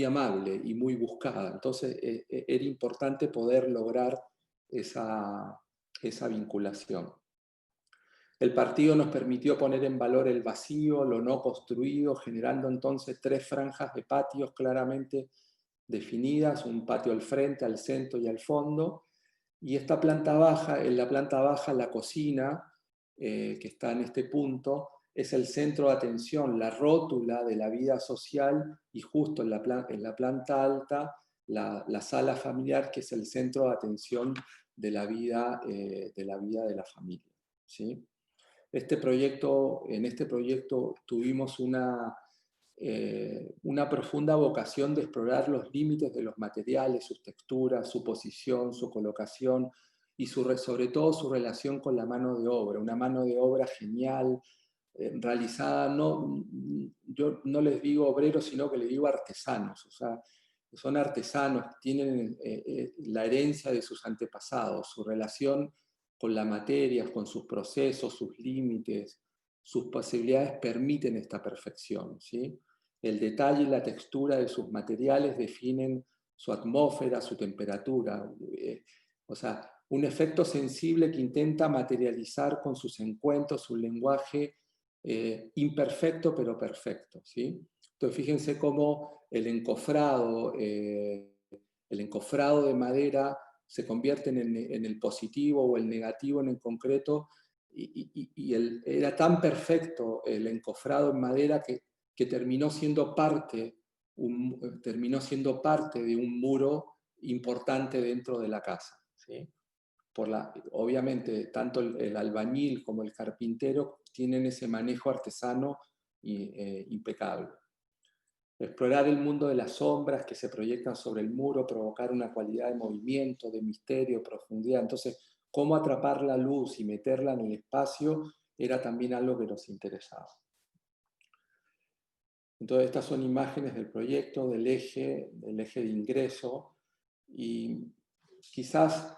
amable y muy buscada. Entonces era importante poder lograr esa vinculación. El partido nos permitió poner en valor el vacío, lo no construido, generando entonces 3 franjas de patios claramente definidas, un patio al frente, al centro y al fondo. Y esta planta baja, en la planta baja la cocina, que está en este punto, es el centro de atención, la rótula de la vida social, y justo en la planta alta la sala familiar, que es el centro de atención de la vida de la familia, ¿sí? En este proyecto tuvimos una profunda vocación de explorar los límites de los materiales, sus texturas, su posición, su colocación y sobre todo su relación con la mano de obra. Una mano de obra genial, realizada, yo no les digo obreros, sino que les digo artesanos. O sea, son artesanos, tienen la herencia de sus antepasados, su relación con la materia, con sus procesos, sus límites, sus posibilidades permiten esta perfección, ¿sí? El detalle y la textura de sus materiales definen su atmósfera, su temperatura. O sea, un efecto sensible que intenta materializar con sus encuentros un lenguaje imperfecto pero perfecto, ¿sí? Entonces fíjense cómo el encofrado de madera se convierte en el positivo o el negativo en el concreto, y era tan perfecto el encofrado en madera que terminó siendo parte de un muro importante dentro de la casa, ¿sí? Obviamente, tanto el albañil como el carpintero tienen ese manejo artesano impecable. Explorar el mundo de las sombras que se proyectan sobre el muro, provocar una cualidad de movimiento, de misterio, profundidad. Entonces, cómo atrapar la luz y meterla en el espacio era también algo que nos interesaba. Entonces, estas son imágenes del proyecto, del eje de ingreso, y quizás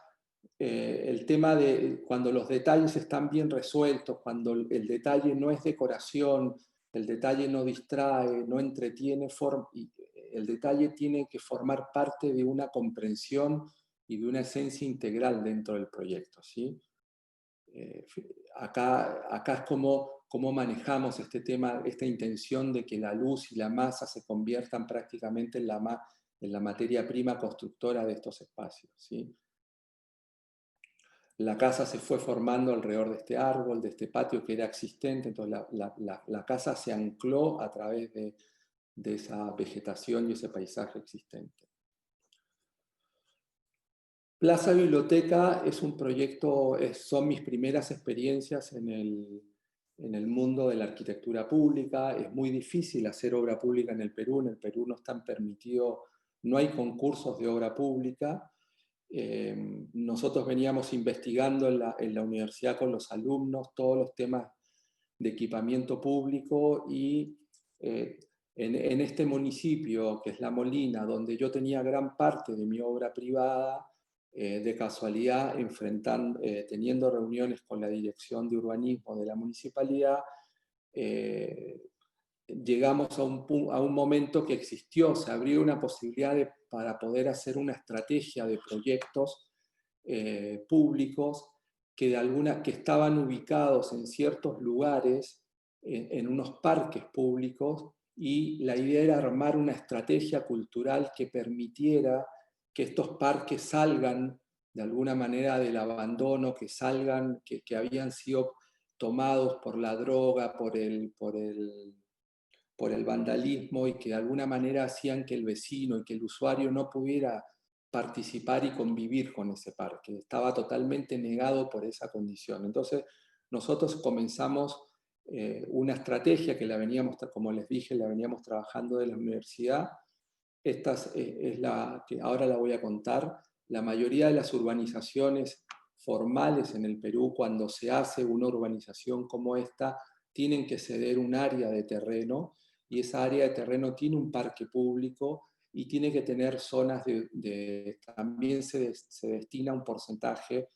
el tema de cuando los detalles están bien resueltos, cuando el detalle no es decoración, el detalle no distrae, no entretiene, y el detalle tiene que formar parte de una comprensión y de una esencia integral dentro del proyecto, ¿sí? Acá es cómo manejamos este tema, esta intención de que la luz y la masa se conviertan prácticamente en la materia prima constructora de estos espacios, ¿sí? La casa se fue formando alrededor de este árbol, de este patio que era existente, entonces la casa se ancló a través de esa vegetación y ese paisaje existente. Plaza Biblioteca es un proyecto, son mis primeras experiencias en el mundo de la arquitectura pública. Es muy difícil hacer obra pública en el Perú no están permitidos, no hay concursos de obra pública. Nosotros veníamos investigando en la universidad con los alumnos todos los temas de equipamiento público y en este municipio, que es La Molina, donde yo tenía gran parte de mi obra privada, de casualidad, teniendo reuniones con la Dirección de Urbanismo de la Municipalidad, llegamos a un momento que existió, se abrió una posibilidad para poder hacer una estrategia de proyectos públicos que estaban ubicados en ciertos lugares, en unos parques públicos, y la idea era armar una estrategia cultural que permitiera que estos parques salgan de alguna manera del abandono, que habían sido tomados por la droga, por el vandalismo, y que de alguna manera hacían que el vecino y que el usuario no pudiera participar y convivir con ese parque. Estaba totalmente negado por esa condición. Entonces, nosotros comenzamos una estrategia que como les dije, la veníamos trabajando de la universidad. Esta es la que ahora la voy a contar. La mayoría de las urbanizaciones formales en el Perú, cuando se hace una urbanización como esta, tienen que ceder un área de terreno, y esa área de terreno tiene un parque público y tiene que tener zonas también se destina un porcentaje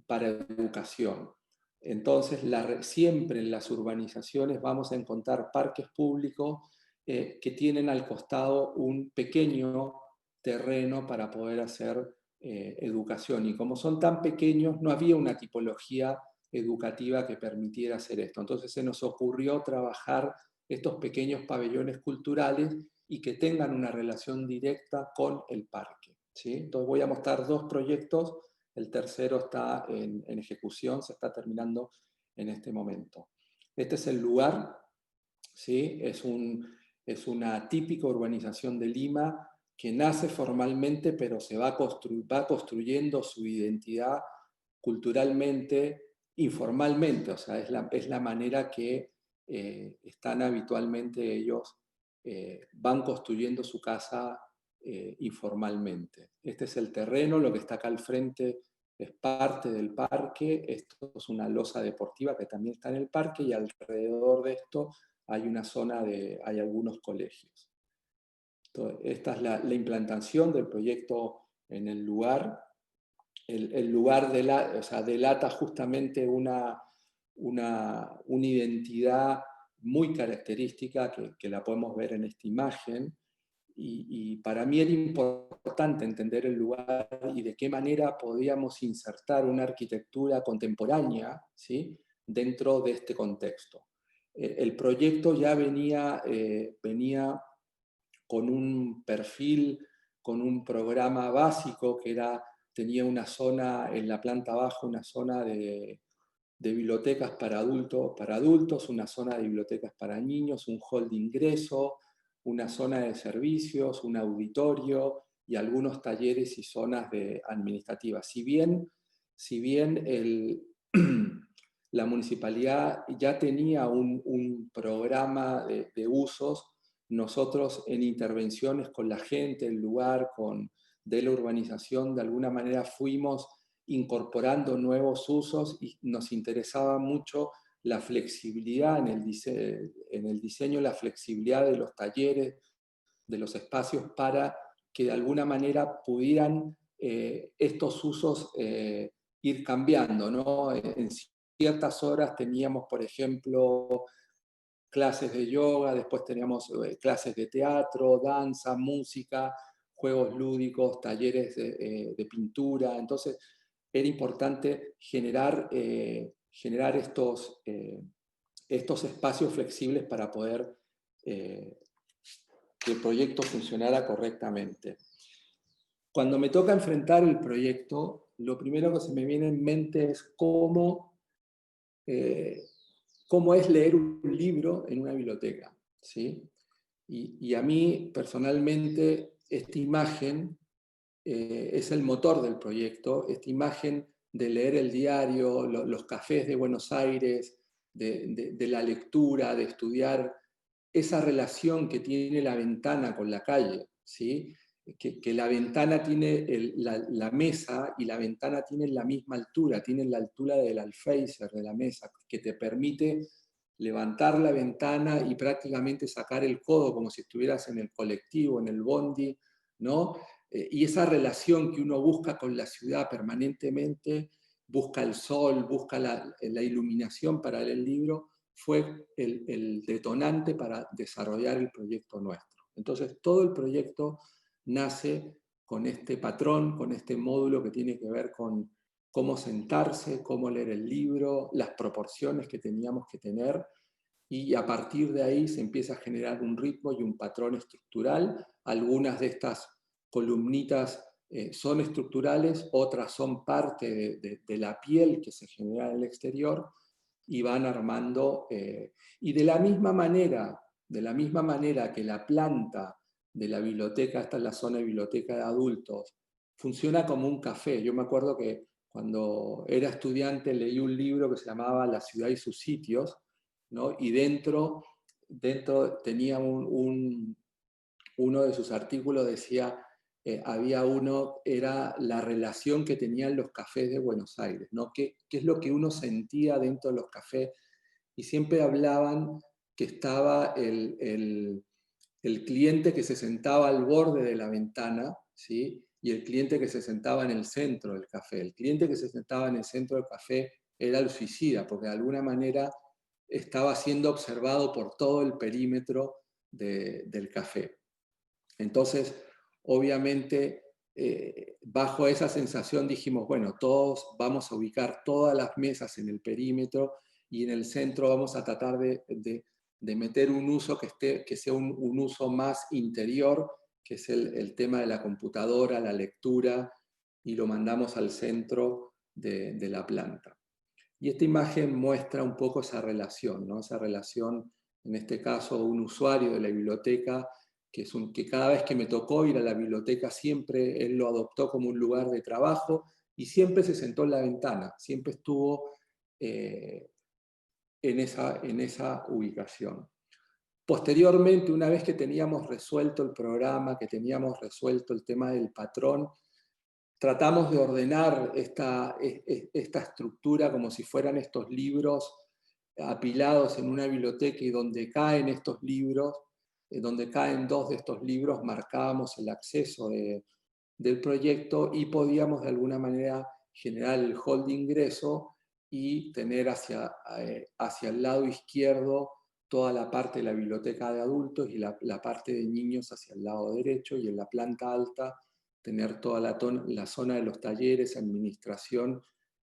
para educación. Entonces, siempre en las urbanizaciones vamos a encontrar parques públicos que tienen al costado un pequeño terreno para poder hacer educación. Y como son tan pequeños, no había una tipología educativa que permitiera hacer esto. Entonces se nos ocurrió trabajar estos pequeños pabellones culturales y que tengan una relación directa con el parque, ¿sí? Entonces voy a mostrar 2 proyectos, el tercero está en ejecución, se está terminando en este momento. Este es el lugar, ¿sí? Es una típica urbanización de Lima que nace formalmente, pero se va construyendo su identidad culturalmente, informalmente, o sea, es la manera que están habitualmente ellos, van construyendo su casa informalmente. Este es el terreno, lo que está acá al frente es parte del parque, esto es una losa deportiva que también está en el parque, y alrededor de esto hay una zona hay algunos colegios. Entonces, esta es la implantación del proyecto en el lugar. El lugar delata justamente una identidad muy característica que la podemos ver en esta imagen, y para mí era importante entender el lugar y de qué manera podíamos insertar una arquitectura contemporánea, ¿sí?, dentro de este contexto. El proyecto ya venía con un perfil, con un programa básico que tenía una zona en la planta baja, una zona de bibliotecas para adultos, una zona de bibliotecas para niños, un hall de ingreso, una zona de servicios, un auditorio y algunos talleres y zonas administrativas. Si bien la municipalidad ya tenía un programa de usos, nosotros en intervenciones con la gente, el lugar, de la urbanización, de alguna manera fuimos incorporando nuevos usos, y nos interesaba mucho la flexibilidad en el diseño, la flexibilidad de los talleres, de los espacios, para que de alguna manera pudieran estos usos ir cambiando, ¿no? En ciertas horas teníamos, por ejemplo, clases de yoga, después teníamos clases de teatro, danza, música, juegos lúdicos, talleres de pintura. Entonces era importante generar estos espacios flexibles para poder que el proyecto funcionara correctamente. Cuando me toca enfrentar el proyecto, lo primero que se me viene en mente es cómo es leer un libro en una biblioteca, ¿sí? Y a mí, personalmente, esta imagen es el motor del proyecto, esta imagen de leer el diario, los cafés de Buenos Aires, de la lectura, de estudiar, esa relación que tiene la ventana con la calle, ¿sí? Que la ventana tiene la mesa y la ventana tiene la misma altura, tiene la altura del alféizar de la mesa, que te permite levantar la ventana y prácticamente sacar el codo como si estuvieras en el colectivo, en el bondi, ¿no? Y esa relación que uno busca con la ciudad permanentemente, busca el sol, busca la iluminación para leer el libro, fue el detonante para desarrollar el proyecto nuestro. Entonces, todo el proyecto nace con este patrón, con este módulo que tiene que ver con cómo sentarse, cómo leer el libro, las proporciones que teníamos que tener, y a partir de ahí se empieza a generar un ritmo y un patrón estructural. Algunas de estas columnitas son estructurales, otras son parte de la piel que se genera en el exterior, y van armando, y de la misma manera que la planta de la biblioteca, esta es la zona de biblioteca de adultos, funciona como un café. Yo me acuerdo que cuando era estudiante leí un libro que se llamaba La ciudad y sus sitios, ¿no? Y dentro tenía uno de sus artículos decía, había era la relación que tenían los cafés de Buenos Aires, ¿no? ¿Qué es lo que uno sentía dentro de los cafés? Y siempre hablaban que estaba el cliente que se sentaba al borde de la ventana, ¿sí? Y el cliente que se sentaba en el centro del café. El cliente que se sentaba en el centro del café era el suicida, porque de alguna manera estaba siendo observado por todo el perímetro del café. Entonces, obviamente, bajo esa sensación dijimos, bueno, todos vamos a ubicar todas las mesas en el perímetro y en el centro vamos a tratar de meter un uso que sea un uso más interior, que es el tema de la computadora, la lectura, y lo mandamos al centro de la planta. Y esta imagen muestra un poco esa relación, ¿no? Esa relación, en este caso, un usuario de la biblioteca, que cada vez que me tocó ir a la biblioteca, siempre él lo adoptó como un lugar de trabajo y siempre se sentó en la ventana, siempre estuvo en esa ubicación. Posteriormente, una vez que teníamos resuelto el programa, que teníamos resuelto el tema del patrón, tratamos de ordenar esta estructura como si fueran estos libros apilados en una biblioteca, y donde caen estos libros, donde caen dos de estos libros, marcábamos el acceso del proyecto y podíamos de alguna manera generar el hall de ingreso y tener hacia el lado izquierdo toda la parte de la biblioteca de adultos y la parte de niños hacia el lado derecho, y en la planta alta tener toda la zona de los talleres, administración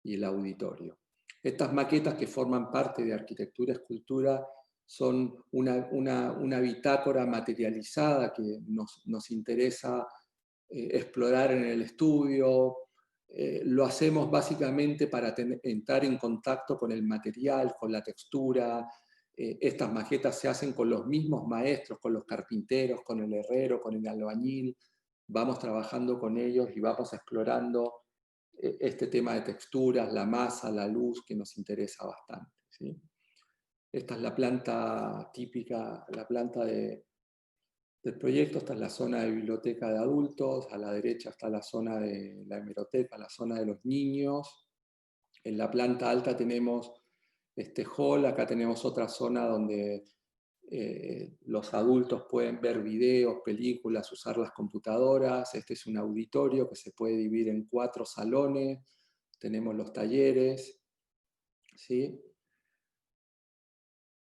y el auditorio. Estas maquetas, que forman parte de Arquitectura Escultura, son una bitácora materializada que nos interesa explorar en el estudio. Lo hacemos básicamente para entrar en contacto con el material, con la textura. Estas maquetas se hacen con los mismos maestros, con los carpinteros, con el herrero, con el albañil. Vamos trabajando con ellos y vamos explorando este tema de texturas, la masa, la luz, que nos interesa bastante, ¿sí? Esta es la planta típica, la planta del proyecto. Esta es la zona de biblioteca de adultos, a la derecha está la zona de la hemeroteca, la zona de los niños. En la planta alta tenemos este hall, acá tenemos otra zona donde los adultos pueden ver videos, películas, usar las computadoras. Este es un auditorio que se puede dividir en 4 salones. Tenemos los talleres, ¿sí?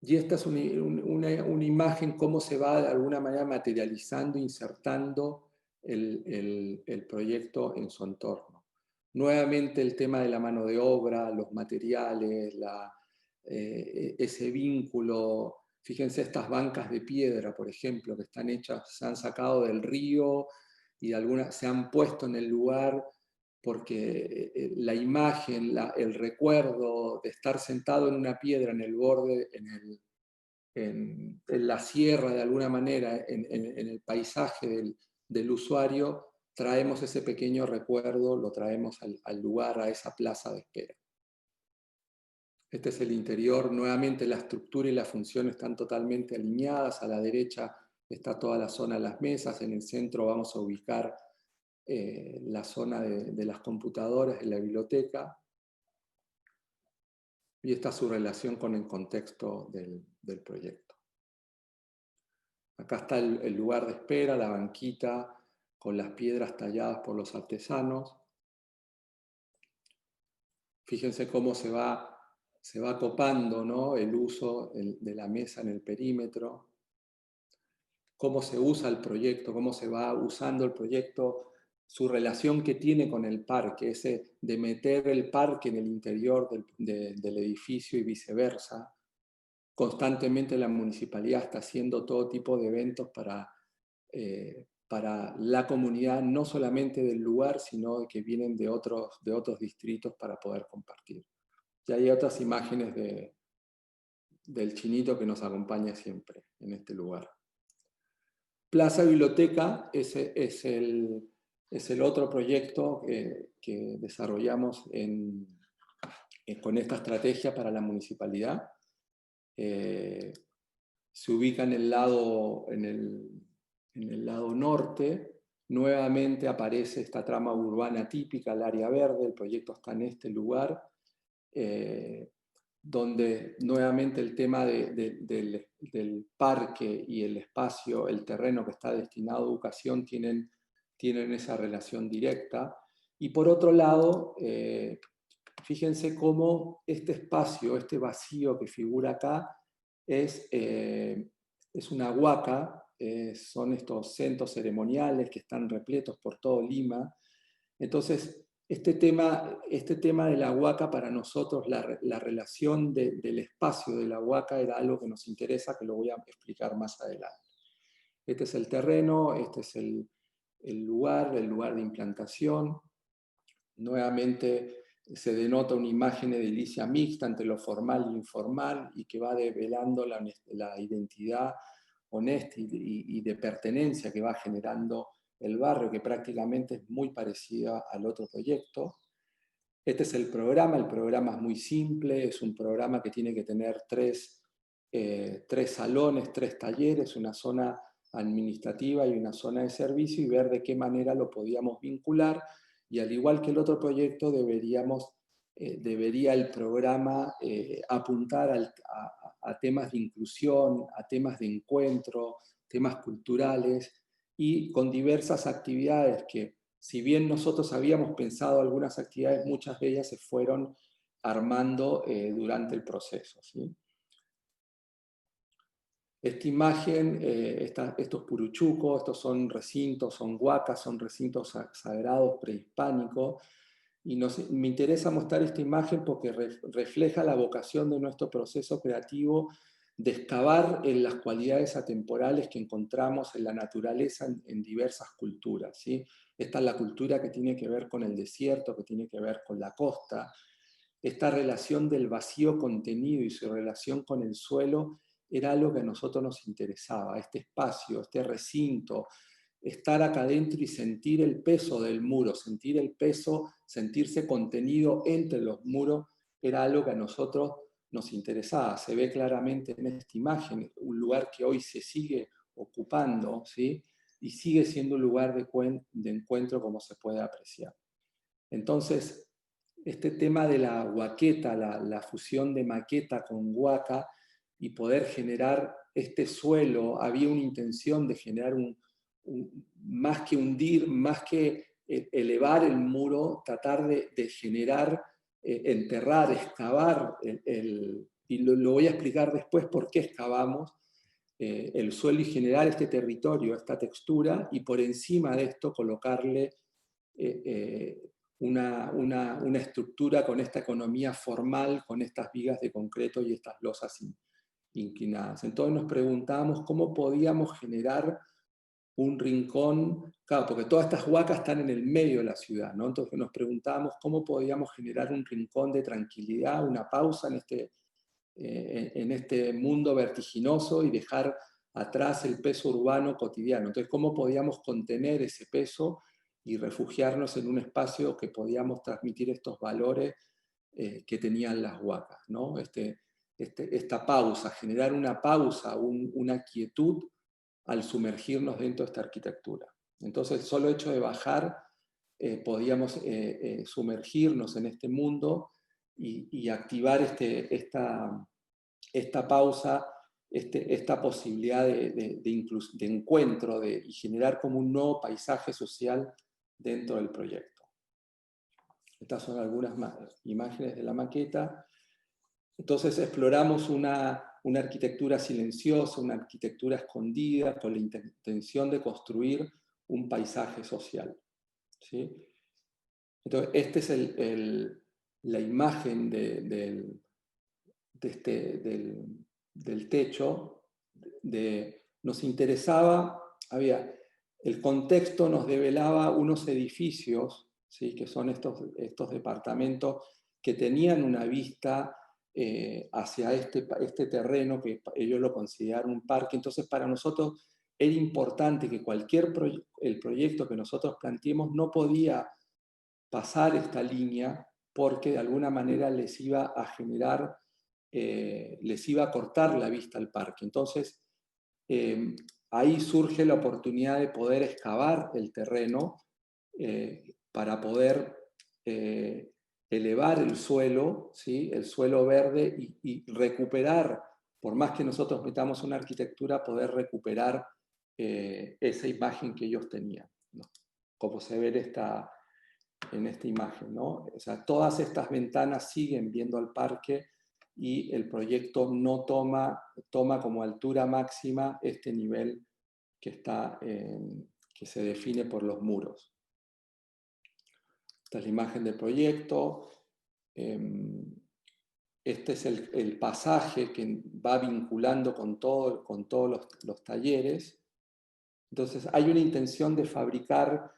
Y esta es una imagen, cómo se va de alguna manera materializando, insertando el proyecto en su entorno. Nuevamente el tema de la mano de obra, los materiales, ese vínculo. Fíjense estas bancas de piedra, por ejemplo, que están hechas, se han sacado del río y algunas se han puesto en el lugar porque la imagen, el recuerdo de estar sentado en una piedra en el borde, en la sierra de alguna manera, en el paisaje del usuario, traemos ese pequeño recuerdo, lo traemos al lugar, a esa plaza de espera. Este es el interior, nuevamente la estructura y la función están totalmente alineadas. A la derecha está toda la zona de las mesas, en el centro vamos a ubicar la zona de las computadoras, de la biblioteca, y esta es su relación con el contexto del proyecto. Acá está el lugar de espera, la banquita con las piedras talladas por los artesanos. Fíjense cómo se va copando, ¿no?, el uso de la mesa en el perímetro, cómo se usa el proyecto, cómo se va usando el proyecto, su relación que tiene con el parque, ese de meter el parque en el interior del edificio y viceversa. Constantemente la municipalidad está haciendo todo tipo de eventos para la comunidad, no solamente del lugar, sino que vienen de otros distritos para poder compartir. Y hay otras imágenes del chinito que nos acompaña siempre en este lugar. Plaza Biblioteca es el otro proyecto que desarrollamos con esta estrategia para la municipalidad. Se ubica en el lado norte. Nuevamente aparece esta trama urbana típica, el área verde. El proyecto está en este lugar, donde nuevamente el tema del parque y el espacio, el terreno que está destinado a educación tienen esa relación directa. Y por otro lado, fíjense cómo este espacio, este vacío que figura acá, es una huaca, son estos centros ceremoniales que están repletos por todo Lima. Entonces, este tema de la huaca para nosotros, la relación del espacio de la huaca era algo que nos interesa, que lo voy a explicar más adelante. Este es el terreno, este es el lugar de implantación. Nuevamente se denota una imagen edilicia mixta entre lo formal e informal y que va develando la identidad honesta y de pertenencia que va generando el barrio, que prácticamente es muy parecida al otro proyecto. Este es el programa es muy simple, es un programa que tiene que tener tres salones, 3 talleres, una zona administrativa y una zona de servicio, y ver de qué manera lo podíamos vincular. Y al igual que el otro proyecto, debería el programa apuntar a temas de inclusión, a temas de encuentro, temas culturales, y con diversas actividades que, si bien nosotros habíamos pensado algunas actividades, muchas de ellas se fueron armando durante el proceso, ¿sí? Esta imagen, estos puruchucos, estos son recintos, son huacas, son recintos sagrados prehispánicos, y me interesa mostrar esta imagen porque refleja la vocación de nuestro proceso creativo de excavar en las cualidades atemporales que encontramos en la naturaleza en diversas culturas, ¿sí? Esta es la cultura que tiene que ver con el desierto, que tiene que ver con la costa. Esta relación del vacío contenido y su relación con el suelo era algo que a nosotros nos interesaba. Este espacio, este recinto, estar acá adentro y sentir el peso del muro, sentir el peso, sentirse contenido entre los muros, era algo que a nosotros nos interesaba. Se ve claramente en esta imagen, un lugar que hoy se sigue ocupando, ¿sí? Y sigue siendo un lugar de encuentro, como se puede apreciar. Entonces, este tema de la huaqueta, la fusión de maqueta con huaca, y poder generar este suelo, había una intención de generar más que hundir, más que elevar el muro, tratar de generar, enterrar, excavar y lo voy a explicar después por qué excavamos el suelo y generar este territorio, esta textura, y por encima de esto colocarle una estructura con esta economía formal, con estas vigas de concreto y estas losas inclinadas. Entonces nos preguntábamos cómo podíamos generar un rincón, claro, porque todas estas huacas están en el medio de la ciudad, ¿no? Entonces nos preguntábamos cómo podíamos generar un rincón de tranquilidad, una pausa en este mundo vertiginoso y dejar atrás el peso urbano cotidiano. Entonces, ¿cómo podíamos contener ese peso y refugiarnos en un espacio que podíamos transmitir estos valores que tenían las huacas, ¿no? Esta pausa, generar una pausa, una quietud al sumergirnos dentro de esta arquitectura. Entonces, el solo hecho de bajar, podíamos sumergirnos en este mundo y activar esta pausa, esta posibilidad de encuentro y generar como un nuevo paisaje social dentro del proyecto. Estas son algunas imágenes de la maqueta. Entonces exploramos una arquitectura silenciosa, una arquitectura escondida, con la intención de construir un paisaje social, ¿sí? Entonces, esta es la imagen del techo. Nos interesaba, el contexto nos develaba unos edificios, ¿sí? Que son estos departamentos que tenían una vista hacia este terreno que ellos lo consideraron un parque. Entonces, para nosotros era importante que el proyecto que nosotros planteemos no podía pasar esta línea porque de alguna manera les iba a generar, les iba a cortar la vista al parque. Entonces, ahí surge la oportunidad de poder excavar el terreno para poder elevar el suelo, ¿sí? El suelo verde y recuperar, por más que nosotros metamos una arquitectura, poder recuperar esa imagen que ellos tenían, ¿no? Como se ve en esta imagen, ¿no? O sea, todas estas ventanas siguen viendo al parque y el proyecto no toma como altura máxima este nivel que se define por los muros. Esta es la imagen del proyecto. Este es el pasaje que va vinculando con todos los talleres. Entonces hay una intención de fabricar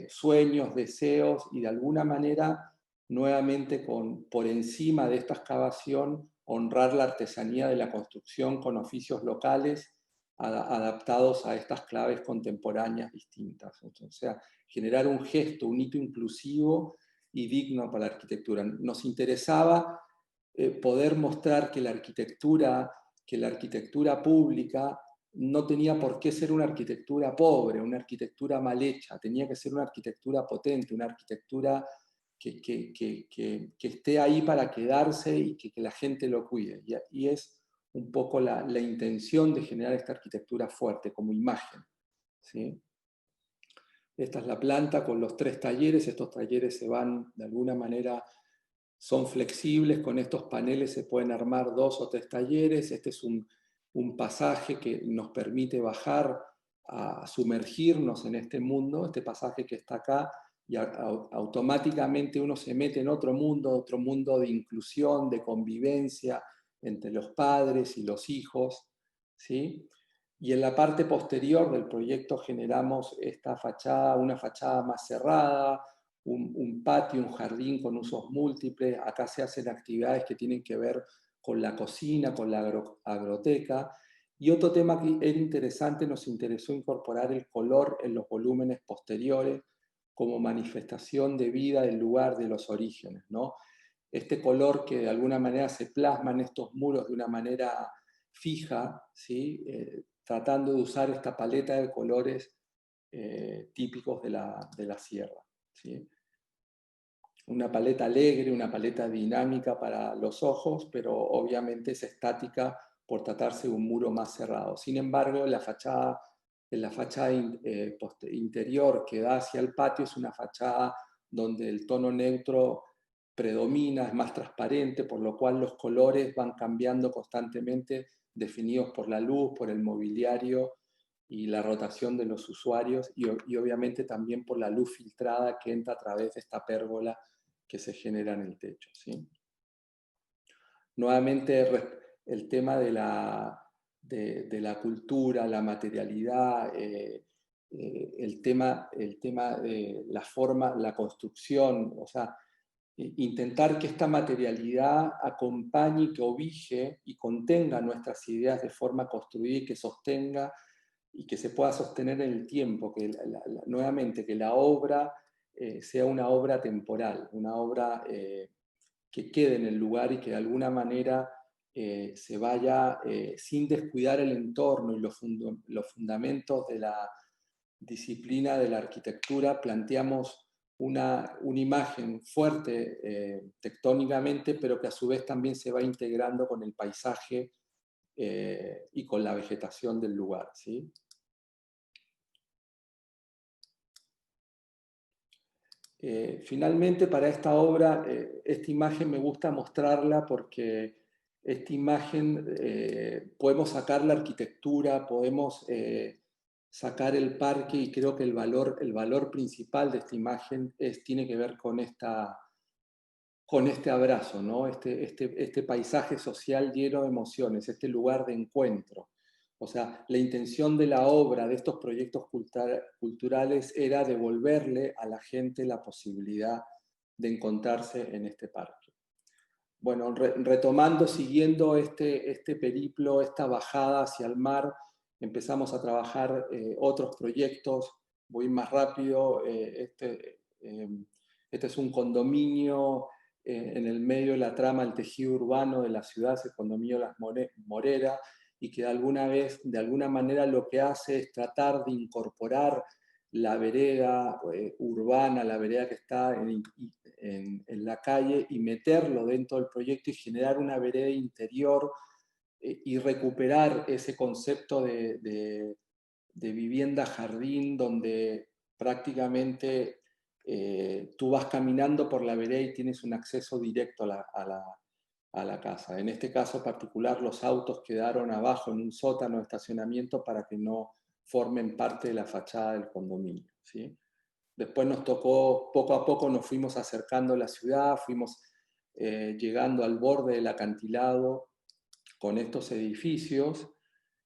sueños, deseos y de alguna manera nuevamente por encima de esta excavación honrar la artesanía de la construcción con oficios locales adaptados a estas claves contemporáneas distintas. O sea, generar un gesto, un hito inclusivo y digno para la arquitectura. Nos interesaba poder mostrar que la arquitectura pública no tenía por qué ser una arquitectura pobre, una arquitectura mal hecha, tenía que ser una arquitectura potente, una arquitectura que esté ahí para quedarse y que la gente lo cuide. Y es un poco la intención de generar esta arquitectura fuerte como imagen, ¿sí? Esta es la planta con los 3 talleres. Estos talleres se van, de alguna manera, son flexibles. Con estos paneles se pueden armar 2 o 3 talleres. Este es un pasaje que nos permite bajar a sumergirnos en este mundo, este pasaje que está acá, y automáticamente uno se mete en otro mundo de inclusión, de convivencia entre los padres y los hijos, ¿sí? Y en la parte posterior del proyecto generamos esta fachada, una fachada más cerrada, un patio, un jardín con usos múltiples. Acá se hacen actividades que tienen que ver con la cocina, con la agroteca. Y otro tema que era interesante, nos interesó incorporar el color en los volúmenes posteriores como manifestación de vida del lugar, de los orígenes, ¿no? Este color que de alguna manera se plasma en estos muros de una manera fija, ¿sí? Tratando de usar esta paleta de colores típicos de la sierra, ¿sí? Una paleta alegre, una paleta dinámica para los ojos, pero obviamente es estática por tratarse de un muro más cerrado. Sin embargo, la fachada interior que da hacia el patio es una fachada donde el tono neutro predomina, es más transparente, por lo cual los colores van cambiando constantemente, definidos por la luz, por el mobiliario y la rotación de los usuarios, y obviamente también por la luz filtrada que entra a través de esta pérgola que se genera en el techo, ¿sí? Nuevamente, el tema de la cultura, la materialidad, el tema de la forma, la construcción, o sea, intentar que esta materialidad acompañe, que cobije y contenga nuestras ideas de forma construida y que sostenga y que se pueda sostener en el tiempo, que nuevamente que la obra sea una obra temporal, una obra que quede en el lugar y que de alguna manera se vaya sin descuidar el entorno y los fundamentos de la disciplina de la arquitectura. Planteamos una imagen fuerte tectónicamente, pero que a su vez también se va integrando con el paisaje y con la vegetación del lugar, ¿sí? Finalmente, para esta obra, esta imagen me gusta mostrarla porque esta imagen podemos sacar la arquitectura, podemos sacar el parque, y creo que el valor principal de esta imagen tiene que ver con este abrazo, ¿no? Este paisaje social lleno de emociones, este lugar de encuentro. O sea, la intención de la obra, de estos proyectos culturales, era devolverle a la gente la posibilidad de encontrarse en este parque. Bueno, retomando, siguiendo este periplo, esta bajada hacia el mar, empezamos a trabajar otros proyectos. Voy más rápido. Este es un condominio en el medio de la trama del tejido urbano de la ciudad, es el condominio Las Moreras, y que de alguna manera lo que hace es tratar de incorporar la vereda urbana, la vereda que está en la calle, y meterlo dentro del proyecto y generar una vereda interior y recuperar ese concepto de vivienda jardín, donde prácticamente tú vas caminando por la vereda y tienes un acceso directo a la casa. En este caso particular, los autos quedaron abajo en un sótano de estacionamiento para que no formen parte de la fachada del condominio, ¿sí? Después nos tocó, poco a poco nos fuimos acercando a la ciudad, fuimos llegando al borde del acantilado con estos edificios.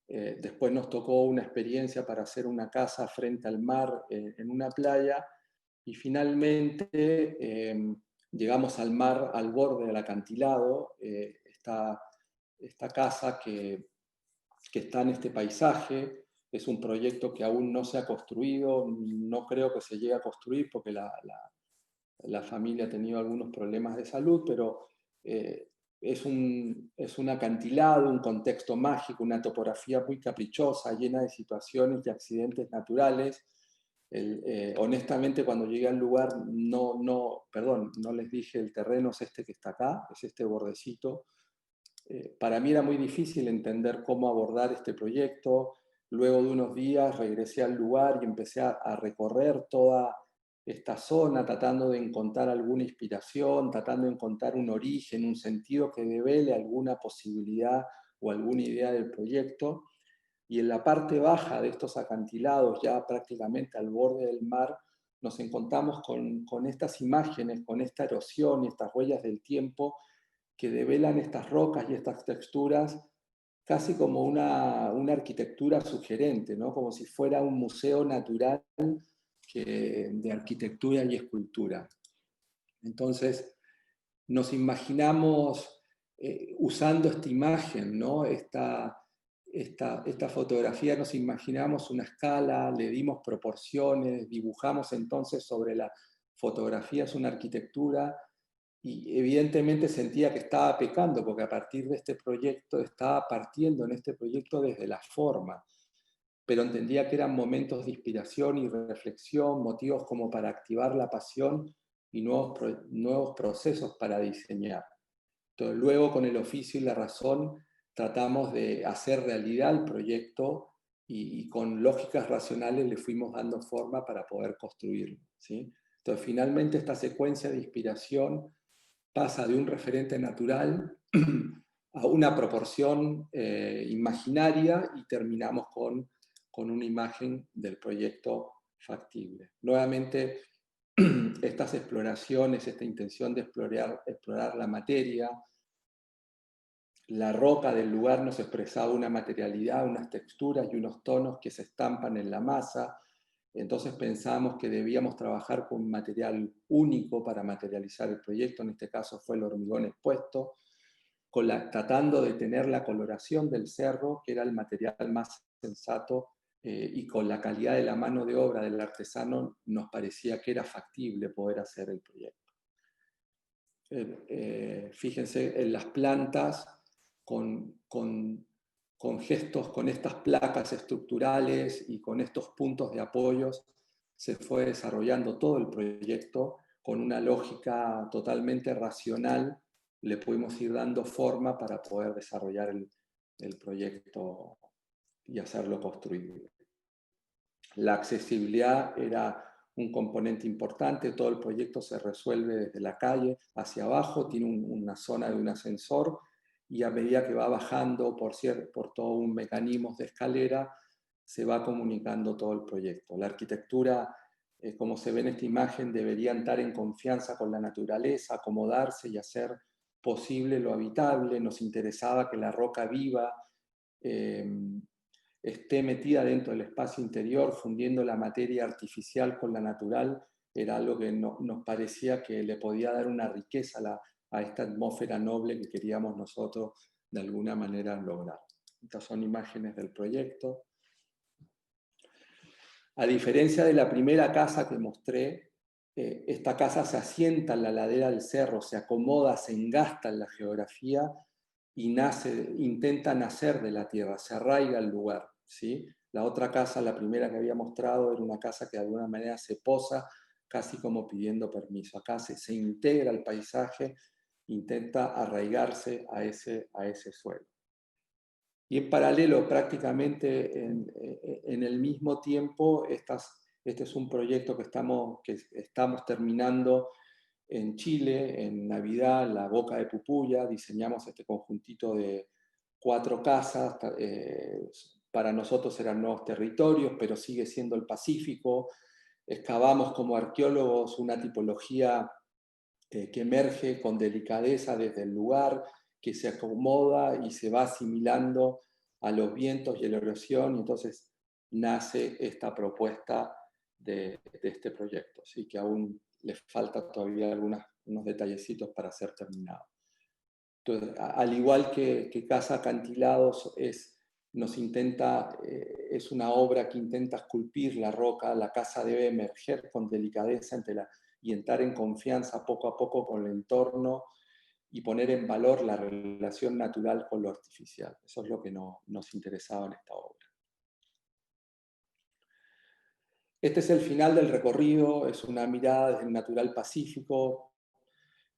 Después nos tocó una experiencia para hacer una casa frente al mar en una playa, y finalmente llegamos al mar, al borde del acantilado. Esta casa que está en este paisaje es un proyecto que aún no se ha construido, no creo que se llegue a construir porque la familia ha tenido algunos problemas de salud, pero es un acantilado, un contexto mágico, una topografía muy caprichosa, llena de situaciones y accidentes naturales. Honestamente, cuando llegué al lugar, no les dije, el terreno es este que está acá, es este bordecito. Para mí era muy difícil entender cómo abordar este proyecto. Luego de unos días regresé al lugar y empecé a recorrer toda esta zona, tratando de encontrar alguna inspiración, tratando de encontrar un origen, un sentido que devele alguna posibilidad o alguna idea del proyecto. Y en la parte baja de estos acantilados, ya prácticamente al borde del mar, nos encontramos con estas imágenes, con esta erosión y estas huellas del tiempo que develan estas rocas y estas texturas casi como una arquitectura sugerente, ¿no? Como si fuera un museo natural de arquitectura y escultura. Entonces, nos imaginamos usando esta imagen, ¿no? Esta fotografía, nos imaginamos una escala, le dimos proporciones, dibujamos entonces sobre la fotografía una arquitectura, y evidentemente sentía que estaba pecando, porque a partir de este proyecto estaba partiendo en este proyecto desde la forma, pero entendía que eran momentos de inspiración y reflexión, motivos como para activar la pasión y nuevos procesos para diseñar. Entonces, luego, con el oficio y la razón, tratamos de hacer realidad el proyecto, y con lógicas racionales le fuimos dando forma para poder construirlo, ¿sí? Entonces, finalmente, esta secuencia de inspiración pasa de un referente natural a una proporción imaginaria y terminamos con una imagen del proyecto factible. Nuevamente, estas exploraciones, esta intención de explorar la materia, la roca del lugar nos expresaba una materialidad, unas texturas y unos tonos que se estampan en la masa. Entonces pensamos que debíamos trabajar con un material único para materializar el proyecto, en este caso fue el hormigón expuesto, tratando de tener la coloración del cerro, que era el material más sensato, y con la calidad de la mano de obra del artesano nos parecía que era factible poder hacer el proyecto. Fíjense en las plantas con gestos, con estas placas estructurales y con estos puntos de apoyos, se fue desarrollando todo el proyecto con una lógica totalmente racional. Le pudimos ir dando forma para poder desarrollar el proyecto y hacerlo construible. La accesibilidad era un componente importante, todo el proyecto se resuelve desde la calle hacia abajo, tiene una zona de un ascensor, y a medida que va bajando por todo un mecanismo de escalera, se va comunicando todo el proyecto. La arquitectura, como se ve en esta imagen, debería entrar en confianza con la naturaleza, acomodarse y hacer posible lo habitable. Nos interesaba que la roca viva esté metida dentro del espacio interior, fundiendo la materia artificial con la natural. Era algo que nos parecía que le podía dar una riqueza a esta atmósfera noble que queríamos nosotros de alguna manera lograr. Estas son imágenes del proyecto. A diferencia de la primera casa que mostré, esta casa se asienta en la ladera del cerro, se acomoda, se engasta en la geografía y intenta nacer de la tierra, se arraiga al lugar, ¿sí? La otra casa, la primera que había mostrado, era una casa que de alguna manera se posa, casi como pidiendo permiso. Acá se integra al paisaje, intenta arraigarse a ese suelo. Y en paralelo, prácticamente en el mismo tiempo, este es un proyecto que estamos terminando en Chile, en Navidad, la Boca de Pupulla. Diseñamos este conjuntito de 4 casas. Para nosotros eran nuevos territorios, pero sigue siendo el Pacífico. Excavamos como arqueólogos una tipología que emerge con delicadeza desde el lugar, que se acomoda y se va asimilando a los vientos y a la erosión, y entonces nace esta propuesta de este proyecto, ¿sí? Que aún le falta todavía unos detallecitos para ser terminado. Entonces, al igual que Casa Acantilados es una obra que intenta esculpir la roca, la casa debe emerger con delicadeza y entrar en confianza poco a poco con el entorno y poner en valor la relación natural con lo artificial. Eso es lo que nos interesaba en esta obra. Este es el final del recorrido, es una mirada desde el natural pacífico.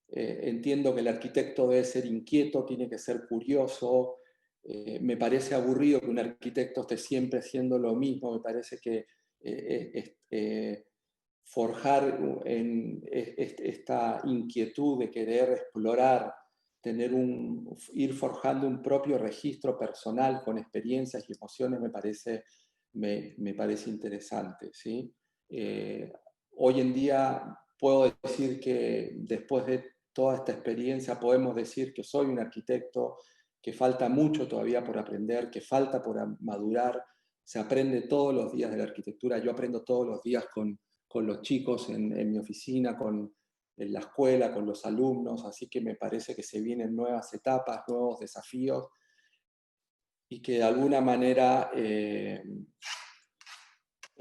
Entiendo que el arquitecto debe ser inquieto, tiene que ser curioso. Me parece aburrido que un arquitecto esté siempre haciendo lo mismo. Me parece que forjar esta inquietud de querer explorar, ir forjando un propio registro personal con experiencias y emociones, me parece interesante, ¿sí? Hoy en día puedo decir que después de toda esta experiencia podemos decir que soy un arquitecto, que falta mucho todavía por aprender, que falta por madurar. Se aprende todos los días de la arquitectura. Yo aprendo todos los días con los chicos en mi oficina, en la escuela, con los alumnos, así que me parece que se vienen nuevas etapas, nuevos desafíos, y que de alguna manera es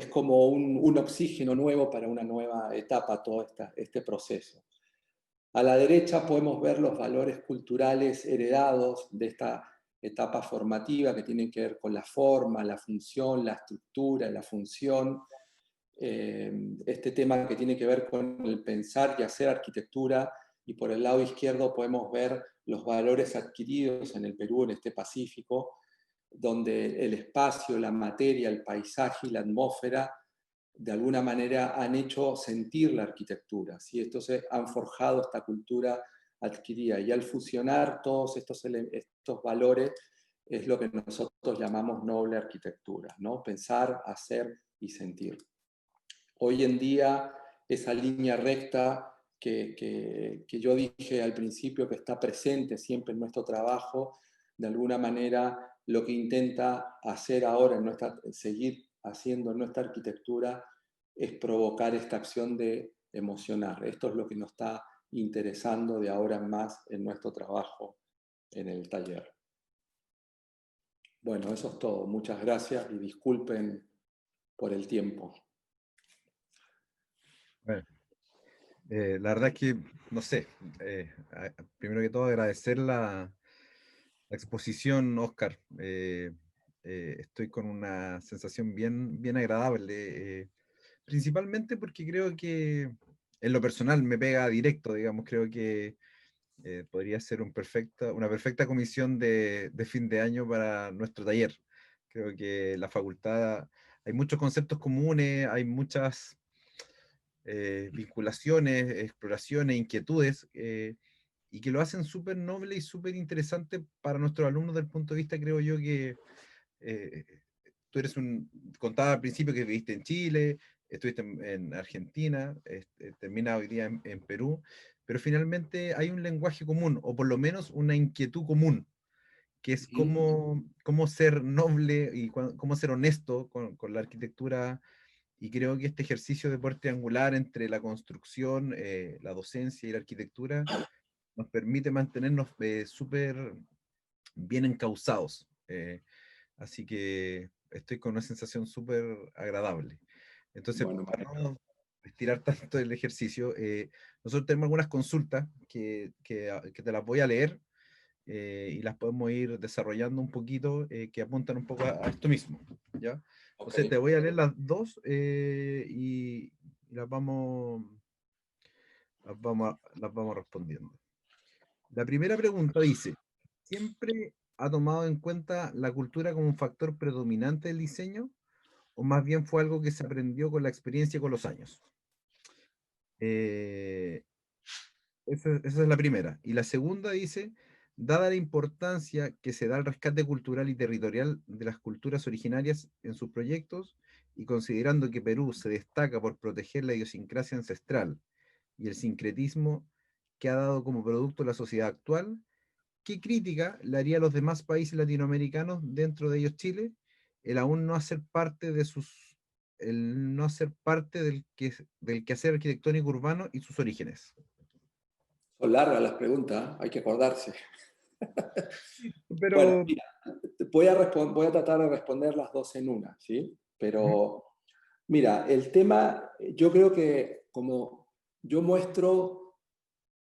como un oxígeno nuevo para una nueva etapa, todo este proceso. A la derecha podemos ver los valores culturales heredados de esta etapa formativa que tienen que ver con la forma, la función, la estructura, la función. Este tema que tiene que ver con el pensar y hacer arquitectura, y por el lado izquierdo podemos ver los valores adquiridos en el Perú, en este Pacífico, donde el espacio, la materia, el paisaje y la atmósfera de alguna manera han hecho sentir la arquitectura, ¿sí? Entonces han forjado esta cultura adquiría. Y al fusionar todos estos valores es lo que nosotros llamamos noble arquitectura, ¿no? Pensar, hacer y sentir. Hoy en día, esa línea recta que yo dije al principio que está presente siempre en nuestro trabajo, de alguna manera lo que intenta hacer ahora, seguir haciendo en nuestra arquitectura, es provocar esta acción de emocionar. Esto es lo que nos está interesando de ahora en más en nuestro trabajo en el taller. Bueno, eso es todo. Muchas gracias y disculpen por el tiempo. Bueno, la verdad es que, no sé, primero que todo agradecer la exposición, Oscar. Estoy con una sensación bien agradable, principalmente porque creo que en lo personal me pega directo, digamos, creo que podría ser una perfecta comisión de fin de año para nuestro taller. Creo que la facultad, hay muchos conceptos comunes, hay muchas vinculaciones, exploraciones, inquietudes, y que lo hacen súper noble y súper interesante para nuestros alumnos desde el punto de vista, creo yo, que eh, tú contaba al principio que viviste en Chile, estuviste en Argentina, termina hoy día en Perú, pero finalmente hay un lenguaje común, o por lo menos una inquietud común, que es cómo ser noble y cómo ser honesto con la arquitectura. Y creo que este ejercicio de poder triangular entre la construcción, la docencia y la arquitectura nos permite mantenernos súper bien encausados. Así que estoy con una sensación súper agradable. Entonces, Bueno, para no estirar tanto el ejercicio, nosotros tenemos algunas consultas que te las voy a leer, y las podemos ir desarrollando un poquito, que apuntan un poco a esto mismo, ¿ya? Entonces okay. te voy a leer las dos, y las vamos respondiendo. La primera pregunta dice, ¿siempre ha tomado en cuenta la cultura como un factor predominante del diseño o más bien fue algo que se aprendió con la experiencia y con los años? Eh, esa es la primera. Y la segunda dice, dada la importancia que se da al rescate cultural y territorial de las culturas originarias en sus proyectos, y considerando que Perú se destaca por proteger la idiosincrasia ancestral y el sincretismo que ha dado como producto la sociedad actual, ¿qué crítica le haría a los demás países latinoamericanos, dentro de ellos Chile, el aún no hacer parte del quehacer arquitectónico urbano y sus orígenes? Son largas las preguntas, hay que acordarse. Pero Bueno, mira, voy a tratar de responder las dos en una, ¿sí? Pero, mira, el tema, yo creo que como yo muestro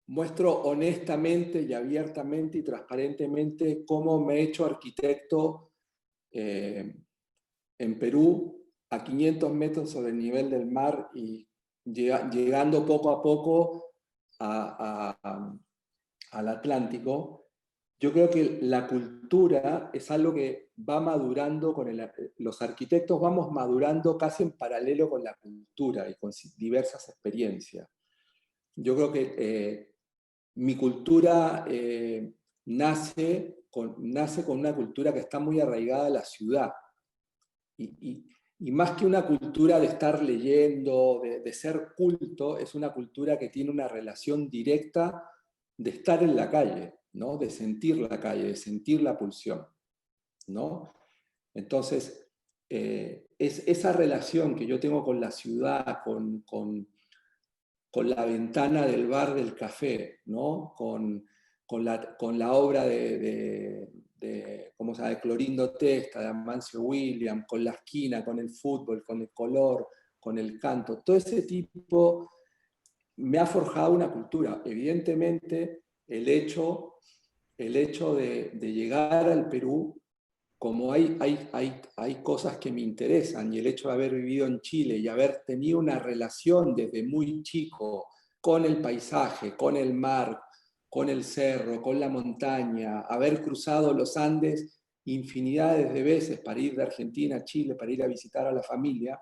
honestamente y abiertamente y transparentemente cómo me he hecho arquitecto en Perú, a 500 metros sobre el nivel del mar y llegando poco a poco al Atlántico. Yo creo que la cultura es algo que va madurando los arquitectos vamos madurando casi en paralelo con la cultura y con diversas experiencias. Yo creo que mi cultura nace con una cultura que está muy arraigada a la ciudad. Y más que una cultura de estar leyendo, de ser culto, es una cultura que tiene una relación directa de estar en la calle, ¿no? De sentir la calle, de sentir la pulsión, ¿no? Entonces, es esa relación que yo tengo con la ciudad, con la ventana del bar del café, ¿no? Con la obra ¿cómo se llama? De Clorindo Testa, de Amancio Williams, con la esquina, con el fútbol, con el color, con el canto. Todo ese tipo me ha forjado una cultura. Evidentemente, el hecho de llegar al Perú, como hay cosas que me interesan, y el hecho de haber vivido en Chile y haber tenido una relación desde muy chico con el paisaje, con el mar, con el cerro, con la montaña, haber cruzado los Andes infinidades de veces para ir de Argentina a Chile, para ir a visitar a la familia,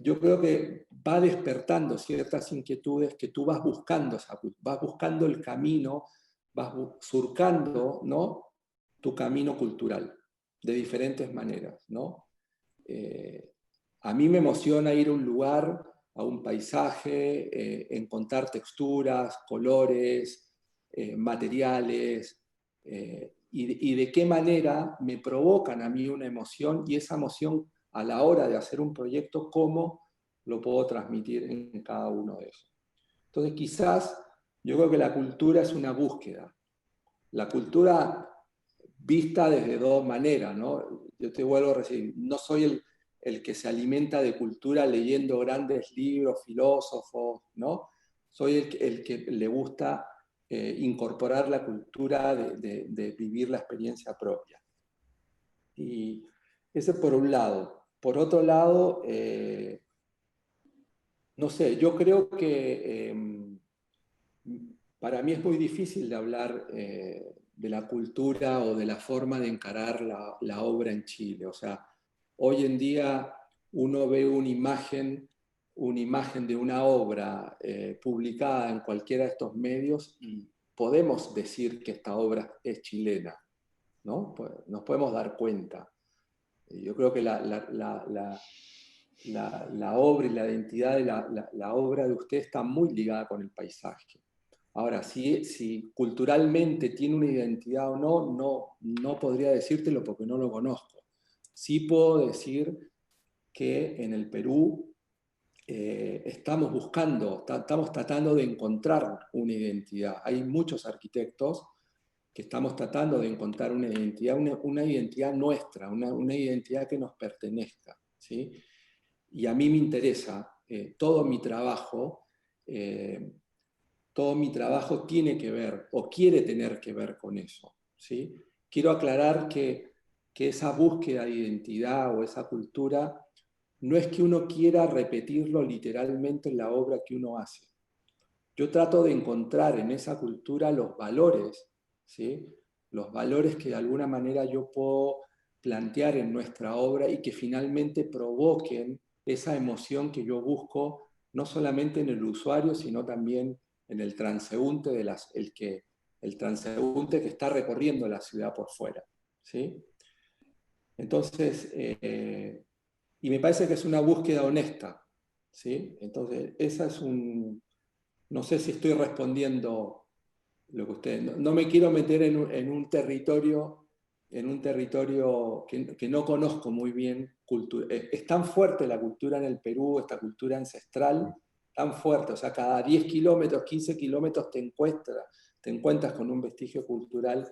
yo creo que va despertando ciertas inquietudes que tú vas buscando, vas buscando el camino, vas surcando, ¿no?, tu camino cultural de diferentes maneras, ¿no? A mí me emociona ir a un lugar, a un paisaje, encontrar texturas, colores, materiales, y de qué manera me provocan a mí una emoción, y esa emoción a la hora de hacer un proyecto, cómo lo puedo transmitir en cada uno de esos. Entonces quizás yo creo que la cultura es una búsqueda. La cultura vista desde dos maneras, ¿no? Yo te vuelvo a decir, no soy el que se alimenta de cultura leyendo grandes libros, filósofos, ¿no? Soy el que le gusta incorporar la cultura de vivir la experiencia propia. Y ese por un lado. Por otro lado, no sé, yo creo que para mí es muy difícil de hablar de la cultura o de la forma de encarar la obra en Chile. O sea, hoy en día uno ve una imagen de una obra publicada en cualquiera de estos medios y podemos decir que esta obra es chilena, ¿no? Pues nos podemos dar cuenta. Yo creo que la obra y la identidad de la obra de usted está muy ligada con el paisaje. Ahora, si culturalmente tiene una identidad o no podría decírtelo porque no lo conozco. Sí puedo decir que en el Perú estamos tratando de encontrar una identidad. Hay muchos arquitectos que estamos tratando de encontrar una identidad, una identidad nuestra, una identidad que nos pertenezca, ¿sí? Y a mí me interesa todo mi trabajo tiene que ver o quiere tener que ver con eso, ¿sí? Quiero aclarar que esa búsqueda de identidad o esa cultura no es que uno quiera repetirlo literalmente en la obra que uno hace. Yo trato de encontrar en esa cultura los valores, ¿sí? Los valores que de alguna manera yo puedo plantear en nuestra obra y que finalmente provoquen esa emoción que yo busco, no solamente en el usuario, sino también en el transeúnte, el transeúnte que está recorriendo la ciudad por fuera, ¿sí? Entonces, y me parece que es una búsqueda honesta, ¿sí? Entonces, esa es no sé si estoy respondiendo lo que ustedes... No me quiero meter en un territorio que no conozco muy bien. Es tan fuerte la cultura en el Perú, esta cultura ancestral, tan fuerte. O sea, cada 10 kilómetros, 15 kilómetros te encuentras con un vestigio cultural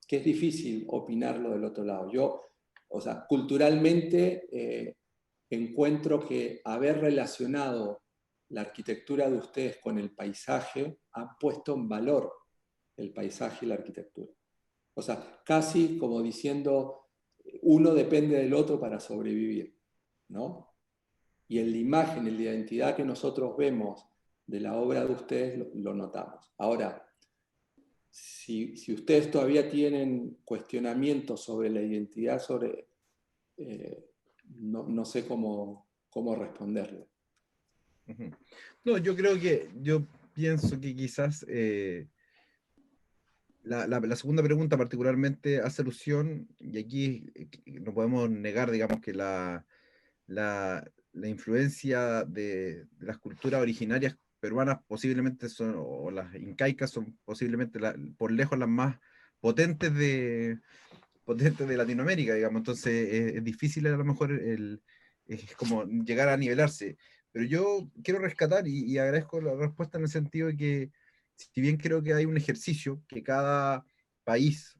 que es difícil opinarlo del otro lado. O sea, culturalmente encuentro que haber relacionado la arquitectura de ustedes con el paisaje ha puesto en valor el paisaje y la arquitectura. O sea, casi como diciendo, uno depende del otro para sobrevivir, ¿no? Y en la imagen, en la identidad que nosotros vemos de la obra de ustedes, lo notamos. Ahora, si ustedes todavía tienen cuestionamientos sobre la identidad, no sé cómo responderlo. No, yo pienso que quizás la segunda pregunta particularmente hace alusión, y aquí no podemos negar, digamos, que la influencia de las culturas originarias peruanas posiblemente son, o las incaicas son posiblemente por lejos las más potentes de Latinoamérica, digamos. Entonces es difícil a lo mejor es como llegar a nivelarse. Pero yo quiero rescatar y agradezco la respuesta en el sentido de que, si bien creo que hay un ejercicio que cada país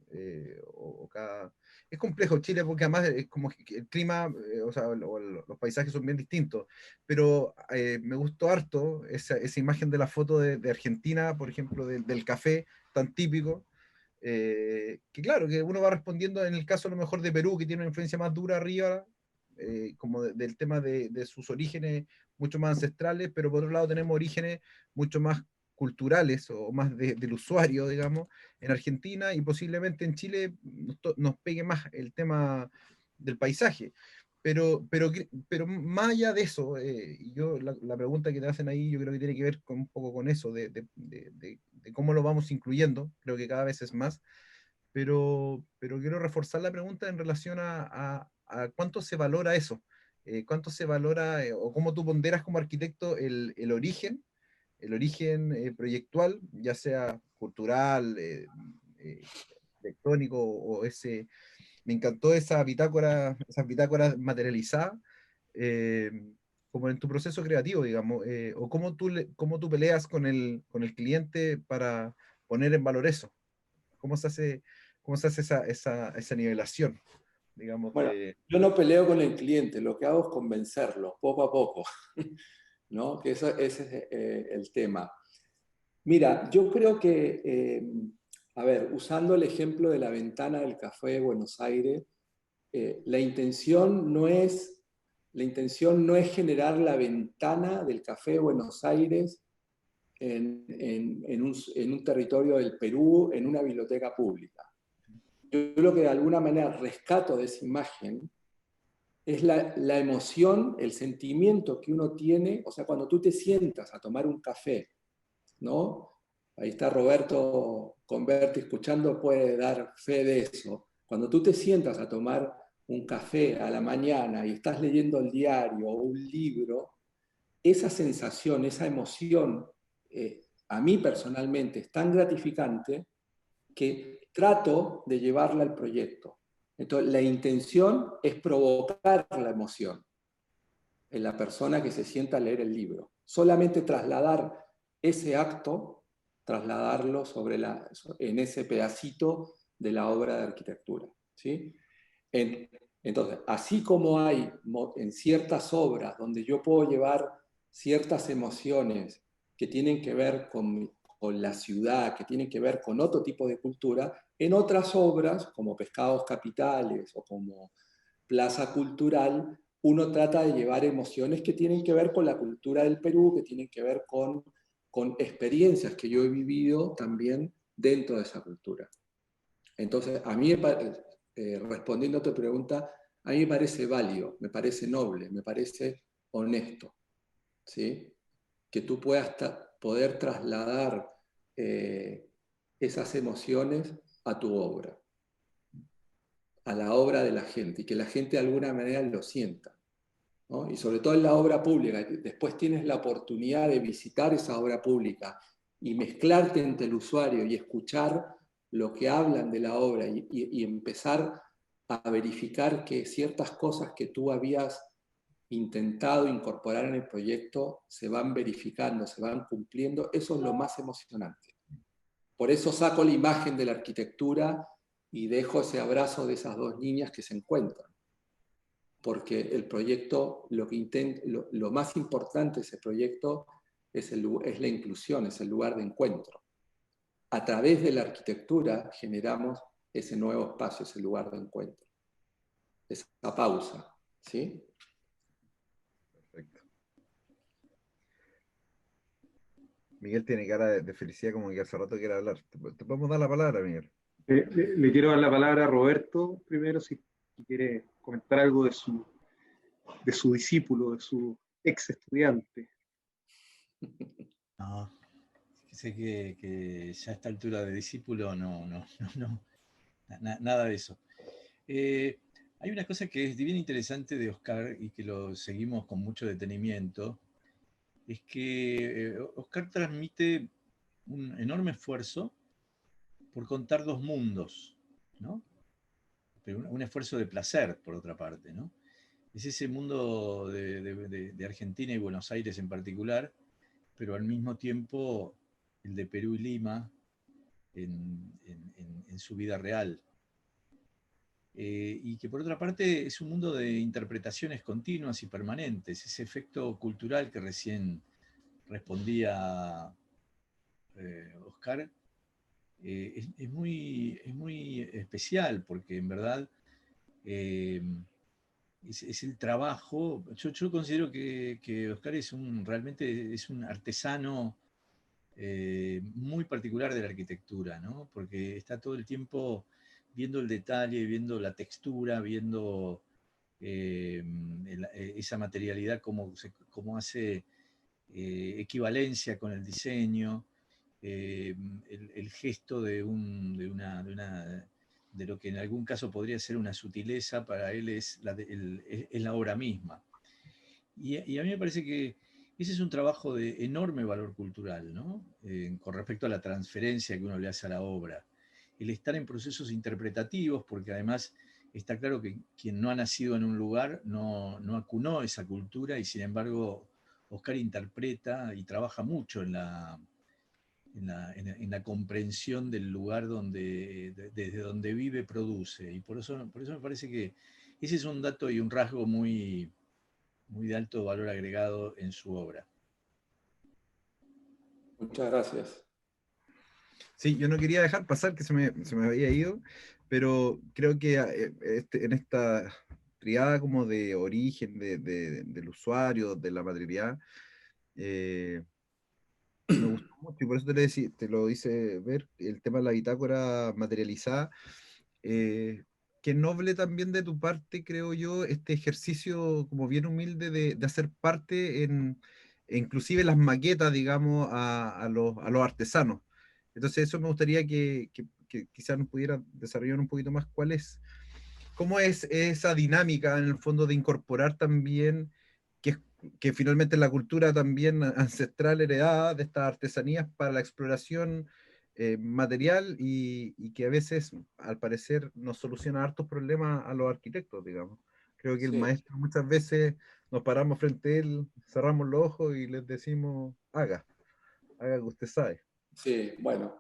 o cada... Es complejo Chile porque además es como que el clima, o sea, los paisajes son bien distintos, pero me gustó harto esa imagen de la foto de Argentina, por ejemplo, del café tan típico, que claro, que uno va respondiendo en el caso a lo mejor de Perú, que tiene una influencia más dura arriba, como del tema de sus orígenes mucho más ancestrales, pero por otro lado tenemos orígenes mucho más culturales o más del usuario, digamos, en Argentina, y posiblemente en Chile nos pegue más el tema del paisaje. pero más allá de eso, la pregunta que te hacen ahí yo creo que tiene que ver un poco con eso, de cómo lo vamos incluyendo, creo que cada vez es más, pero quiero reforzar la pregunta en relación a cuánto se valora eso, cuánto se valora o cómo tú ponderas como arquitecto el origen proyectual, ya sea cultural, arquitectónico o ese. Me encantó esas bitácoras materializadas, eh, como en tu proceso creativo, digamos, o cómo tú peleas con el cliente para poner en valor eso. ¿Cómo se hace esa nivelación, digamos, Bueno, yo no peleo con el cliente, lo que hago es convencerlo, poco a poco, ¿no? Que ese es el tema. Mira, yo creo que, a ver, usando el ejemplo de la ventana del Café de Buenos Aires, la intención no es generar la ventana del Café de Buenos Aires en un territorio del Perú, en una biblioteca pública. Yo lo que de alguna manera rescato de esa imagen es la emoción, el sentimiento que uno tiene, o sea, cuando tú te sientas a tomar un café, ¿no? Ahí está Roberto Converti escuchando, puede dar fe de eso. Cuando tú te sientas a tomar un café a la mañana y estás leyendo el diario o un libro, esa sensación, esa emoción, a mí personalmente es tan gratificante que trato de llevarla al proyecto. Entonces, la intención es provocar la emoción en la persona que se sienta a leer el libro. Solamente trasladar ese acto, trasladarlo en ese pedacito de la obra de arquitectura. ¿Sí? Entonces, así como hay en ciertas obras donde yo puedo llevar ciertas emociones que tienen que ver con la ciudad, que tienen que ver con otro tipo de cultura, en otras obras, como Pescados Capitales o como Plaza Cultural, uno trata de llevar emociones que tienen que ver con la cultura del Perú, que tienen que ver con experiencias que yo he vivido también dentro de esa cultura. Entonces, a mí, respondiendo a tu pregunta, a mí me parece válido, me parece noble, me parece honesto, ¿sí? Que tú puedas poder trasladar esas emociones a tu obra, a la obra de la gente, y que la gente de alguna manera lo sienta, ¿no? Y sobre todo en la obra pública, después tienes la oportunidad de visitar esa obra pública y mezclarte entre el usuario y escuchar lo que hablan de la obra y empezar a verificar que ciertas cosas que tú habías intentado incorporar en el proyecto se van verificando, se van cumpliendo, eso es lo más emocionante. Por eso saco la imagen de la arquitectura y dejo ese abrazo de esas dos niñas que se encuentran. Porque el proyecto, lo más importante de ese proyecto es la inclusión, es el lugar de encuentro. A través de la arquitectura generamos ese nuevo espacio, ese lugar de encuentro, esa pausa, ¿sí? Perfecto. Miguel tiene cara de felicidad, como que hace rato quiere hablar. Te podemos dar la palabra, Miguel. Le quiero dar la palabra a Roberto primero, si quiere comentar algo de su discípulo, de su ex estudiante. No, sé que ya a esta altura de discípulo no, nada de eso. Hay una cosa que es bien interesante de Oscar y que lo seguimos con mucho detenimiento, es que Oscar transmite un enorme esfuerzo por contar dos mundos, ¿no? Pero un esfuerzo de placer, por otra parte, ¿no? Es ese mundo de Argentina y Buenos Aires en particular, pero al mismo tiempo el de Perú y Lima en su vida real. Y que por otra parte es un mundo de interpretaciones continuas y permanentes, ese efecto cultural que recién respondía Oscar, es muy especial porque en verdad es el trabajo. Yo considero que Oscar realmente es un artesano muy particular de la arquitectura, ¿no? Porque está todo el tiempo viendo el detalle, viendo la textura, viendo esa materialidad cómo hace equivalencia con el diseño, el gesto de lo que en algún caso podría ser una sutileza, para él es la obra misma. Y a mí me parece que ese es un trabajo de enorme valor cultural, ¿no? Con respecto a la transferencia que uno le hace a la obra. El estar en procesos interpretativos, porque además está claro que quien no ha nacido en un lugar no acunó esa cultura, y sin embargo Oscar interpreta y trabaja mucho en la comprensión del lugar desde donde vive, produce. Y por eso me parece que ese es un dato y un rasgo muy, muy de alto valor agregado en su obra. Muchas gracias. Sí, yo no quería dejar pasar que se me había ido, pero creo que en esta triada como de origen del usuario, de la materialidad, me gustó mucho, y por eso te lo hice ver, el tema de la bitácora materializada. Qué noble también de tu parte, creo yo, este ejercicio como bien humilde de hacer parte inclusive las maquetas, digamos, a los artesanos. Entonces eso me gustaría que quizás nos pudiera desarrollar un poquito más cómo es esa dinámica en el fondo de incorporar también, que finalmente la cultura también ancestral heredada de estas artesanías para la exploración material, y que a veces, al parecer, nos soluciona hartos problemas a los arquitectos, digamos. Creo que el Sí. maestro muchas veces nos paramos frente a él, cerramos los ojos y les decimos, haga que usted sabe. Sí, bueno.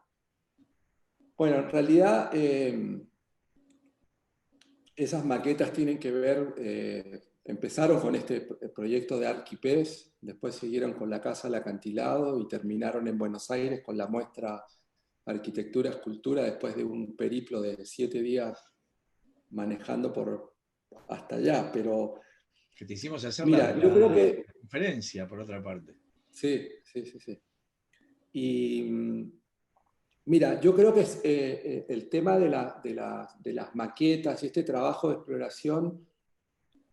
Bueno, en realidad esas maquetas tienen que ver, empezaron con este proyecto de Arquipés, después siguieron con la Casa del Acantilado y terminaron en Buenos Aires con la muestra Arquitectura Escultura, después de un periplo de 7 días manejando hasta allá. Pero Que te hicimos hacer mira, yo creo que la conferencia, por otra parte. sí. Y mira, yo creo que el tema de las maquetas y este trabajo de exploración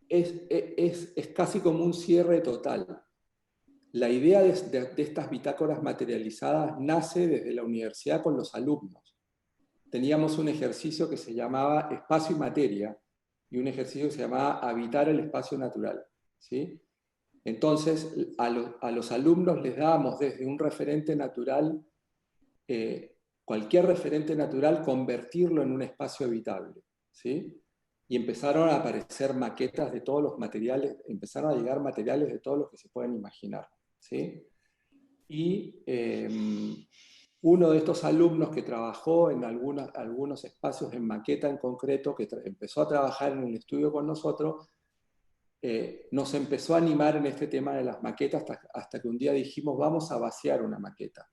es casi como un cierre total. La idea de estas bitácoras materializadas nace desde la universidad con los alumnos. Teníamos un ejercicio que se llamaba Espacio y Materia y un ejercicio que se llamaba Habitar el Espacio Natural, ¿sí? Entonces, a los alumnos les dábamos desde un referente natural, cualquier referente natural, convertirlo en un espacio habitable, ¿sí? Y empezaron a aparecer maquetas de todos los materiales, empezaron a llegar materiales de todos los que se pueden imaginar, ¿sí? Y uno de estos alumnos que trabajó en algunos espacios en maqueta en concreto, que empezó a trabajar en el estudio con nosotros, nos empezó a animar en este tema de las maquetas hasta que un día dijimos, vamos a vaciar una maqueta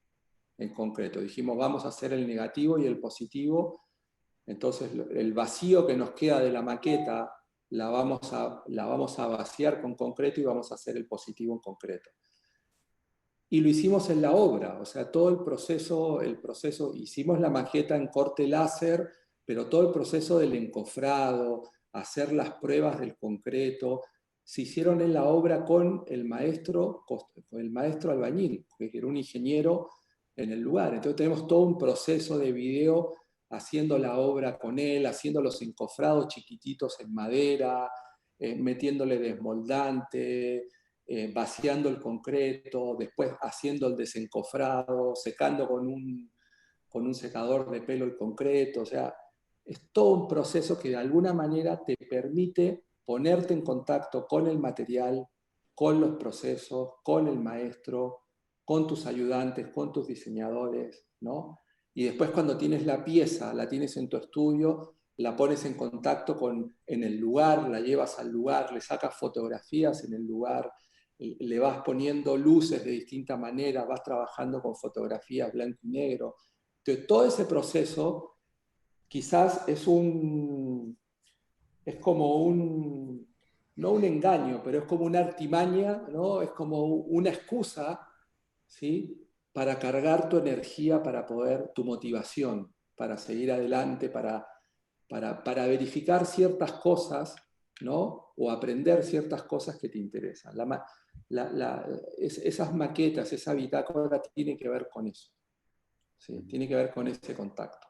en concreto. Dijimos, vamos a hacer el negativo y el positivo. Entonces, el vacío que nos queda de la maqueta la vamos a vaciar con concreto y vamos a hacer el positivo en concreto. Y lo hicimos en la obra, o sea, todo el proceso, hicimos la maqueta en corte láser, pero todo el proceso del encofrado, hacer las pruebas del concreto, se hicieron en la obra con el maestro albañil, que era un ingeniero en el lugar. Entonces tenemos todo un proceso de video haciendo la obra con él, haciendo los encofrados chiquititos en madera, metiéndole desmoldante, vaciando el concreto, después haciendo el desencofrado, secando con un secador de pelo el concreto. O sea, es todo un proceso que de alguna manera te permite ponerte en contacto con el material, con los procesos, con el maestro, con tus ayudantes, con tus diseñadores, ¿no? Y después cuando tienes la pieza, la tienes en tu estudio, la pones en contacto en el lugar, la llevas al lugar, le sacas fotografías en el lugar, le vas poniendo luces de distinta manera, vas trabajando con fotografías blanco y negro. Entonces, todo ese proceso quizás es como no un engaño, pero es como una artimaña, ¿no? Es como una excusa, ¿sí? Para cargar tu energía, tu motivación, para seguir adelante, para verificar ciertas cosas ¿no? O aprender ciertas cosas que te interesan. Esas maquetas, esa bitácora tiene que ver con eso, ¿sí? Tiene que ver con ese contacto.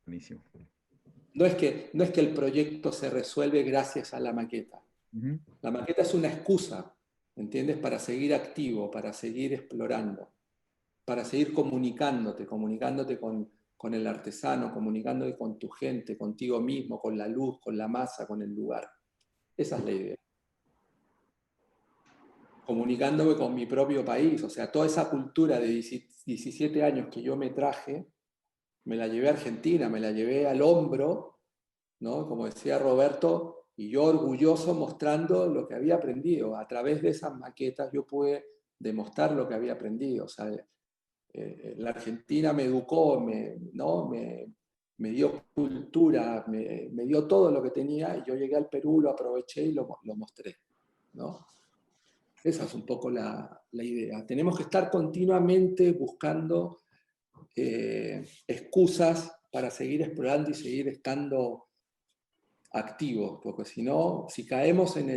Buenísimo. No es que el proyecto se resuelve gracias a la maqueta. La maqueta es una excusa, ¿entiendes? Para seguir activo, para seguir explorando, para seguir comunicándote con el artesano, comunicándote con tu gente, contigo mismo, con la luz, con la masa, con el lugar. Esa es la idea. Comunicándome con mi propio país, o sea, toda esa cultura de 17 años que yo me traje, me la llevé a Argentina, me la llevé al hombro, ¿no? Como decía Roberto, y yo orgulloso mostrando lo que había aprendido. A través de esas maquetas yo pude demostrar lo que había aprendido. O sea, la Argentina me educó, ¿no? me dio cultura, me dio todo lo que tenía, y yo llegué al Perú, lo aproveché y lo mostré, ¿no? Esa es un poco la idea. Tenemos que estar continuamente buscando excusas para seguir explorando y seguir estando activos, porque si no, si caemos en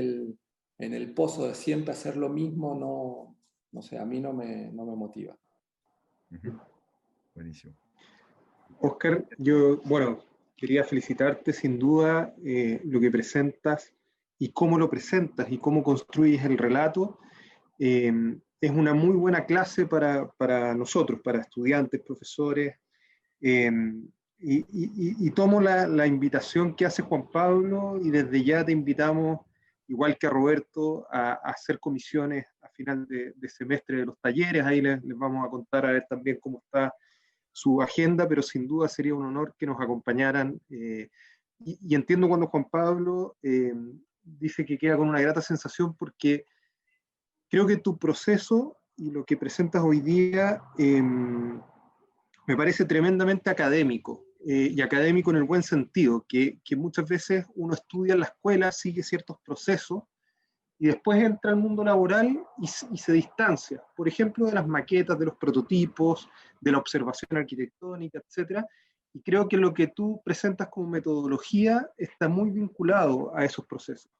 el pozo de siempre hacer lo mismo, no sé, a mí no me motiva. Buenísimo. Óscar, yo, bueno, quería felicitarte sin duda lo que presentas y cómo lo presentas y cómo construyes el relato. Es una muy buena clase para nosotros, para estudiantes, profesores, y tomo la invitación que hace Juan Pablo, y desde ya te invitamos, igual que a Roberto, a hacer comisiones a final de semestre de los talleres. Ahí les vamos a contar a ver también cómo está su agenda, pero sin duda sería un honor que nos acompañaran. Y entiendo cuando Juan Pablo dice que queda con una grata sensación, porque creo que tu proceso y lo que presentas hoy día me parece tremendamente académico, y académico en el buen sentido, que muchas veces uno estudia en la escuela, sigue ciertos procesos, y después entra al mundo laboral y se distancia, por ejemplo, de las maquetas, de los prototipos, de la observación arquitectónica, etc. Y creo que lo que tú presentas como metodología está muy vinculado a esos procesos.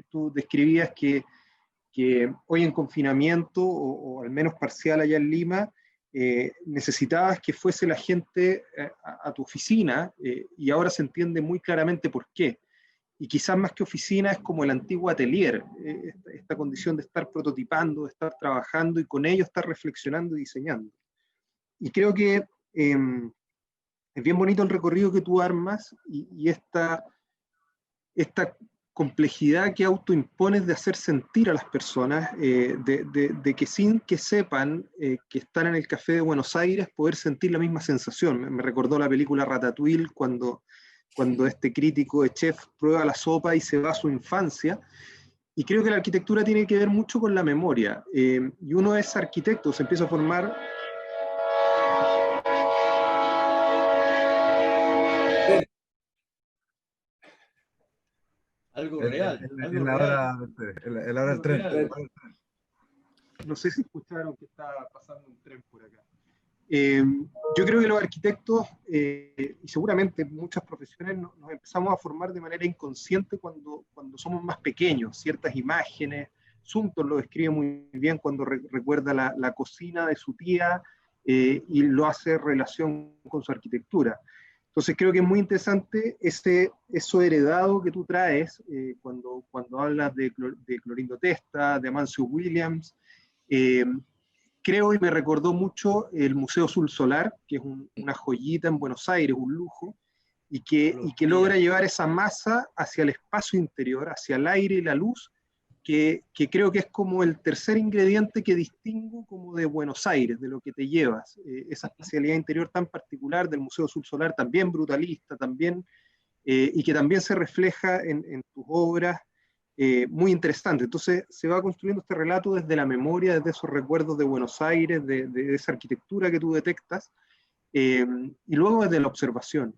Tú describías que hoy en confinamiento, o al menos parcial allá en Lima, necesitabas que fuese la gente a tu oficina, y ahora se entiende muy claramente por qué. Y quizás más que oficina es como el antiguo atelier, esta condición de estar prototipando, de estar trabajando y con ello estar reflexionando y diseñando. Y creo que es bien bonito el recorrido que tú armas, y esta complejidad que autoimpones de hacer sentir a las personas, de que sin que sepan que están en el café de Buenos Aires, poder sentir la misma sensación. Me recordó la película Ratatouille, cuando este crítico de chef prueba la sopa y se va a su infancia. Y creo que la arquitectura tiene que ver mucho con la memoria. Y uno es arquitecto, se empieza a formar... Algo real. En la hora del tren. No sé si escucharon que está pasando un tren por acá. Yo creo que los arquitectos, y seguramente muchas profesiones, nos empezamos a formar de manera inconsciente cuando somos más pequeños. Ciertas imágenes, Sumter lo describe muy bien cuando recuerda la cocina de su tía, y lo hace en relación con su arquitectura. Entonces creo que es muy interesante eso heredado que tú traes, cuando hablas de Clorindo Testa, de Amancio Williams. Creo, y me recordó mucho el Museo Sul Solar, que es una joyita en Buenos Aires, un lujo, y que logra llevar esa masa hacia el espacio interior, hacia el aire y la luz, que creo que es como el tercer ingrediente que distingo como de Buenos Aires, de lo que te llevas. Esa espacialidad interior tan particular del Museo Sul Solar, también brutalista, también, y que también se refleja en tus obras. Muy interesante. Entonces se va construyendo este relato desde la memoria, desde esos recuerdos de Buenos Aires, de esa arquitectura que tú detectas, y luego desde la observación.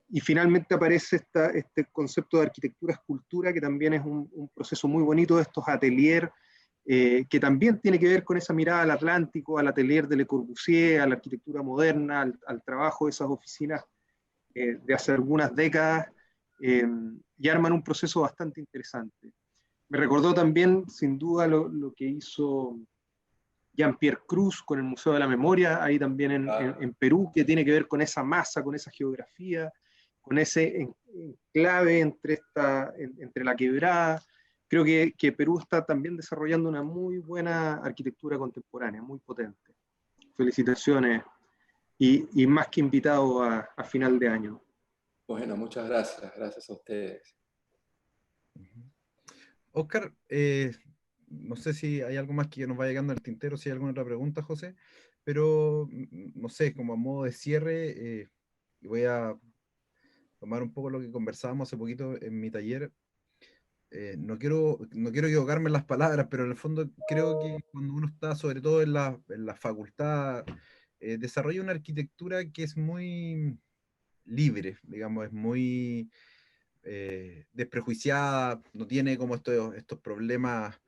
Y finalmente aparece este concepto de arquitectura-escultura, que también es un proceso muy bonito de estos atelier, que también tiene que ver con esa mirada al Atlántico, al atelier de Le Corbusier, a la arquitectura moderna, al trabajo de esas oficinas de hace algunas décadas, y arman un proceso bastante interesante. Me recordó también, sin duda, lo que hizo Jean-Pierre Cruz con el Museo de la Memoria, ahí también en Perú, que tiene que ver con esa masa, con esa geografía, con ese enclave entre la quebrada. Creo que Perú está también desarrollando una muy buena arquitectura contemporánea, muy potente. Felicitaciones y más que invitado a final de año. Bueno, muchas gracias. Gracias a ustedes. Oscar, no sé si hay algo más que nos vaya llegando al tintero, si hay alguna otra pregunta, José, pero no sé, como a modo de cierre, voy a tomar un poco lo que conversábamos hace poquito en mi taller. No quiero equivocarme en las palabras, pero en el fondo creo que cuando uno está, sobre todo en la facultad, desarrolla una arquitectura que es muy libre, digamos, es muy desprejuiciada, no tiene como estos problemas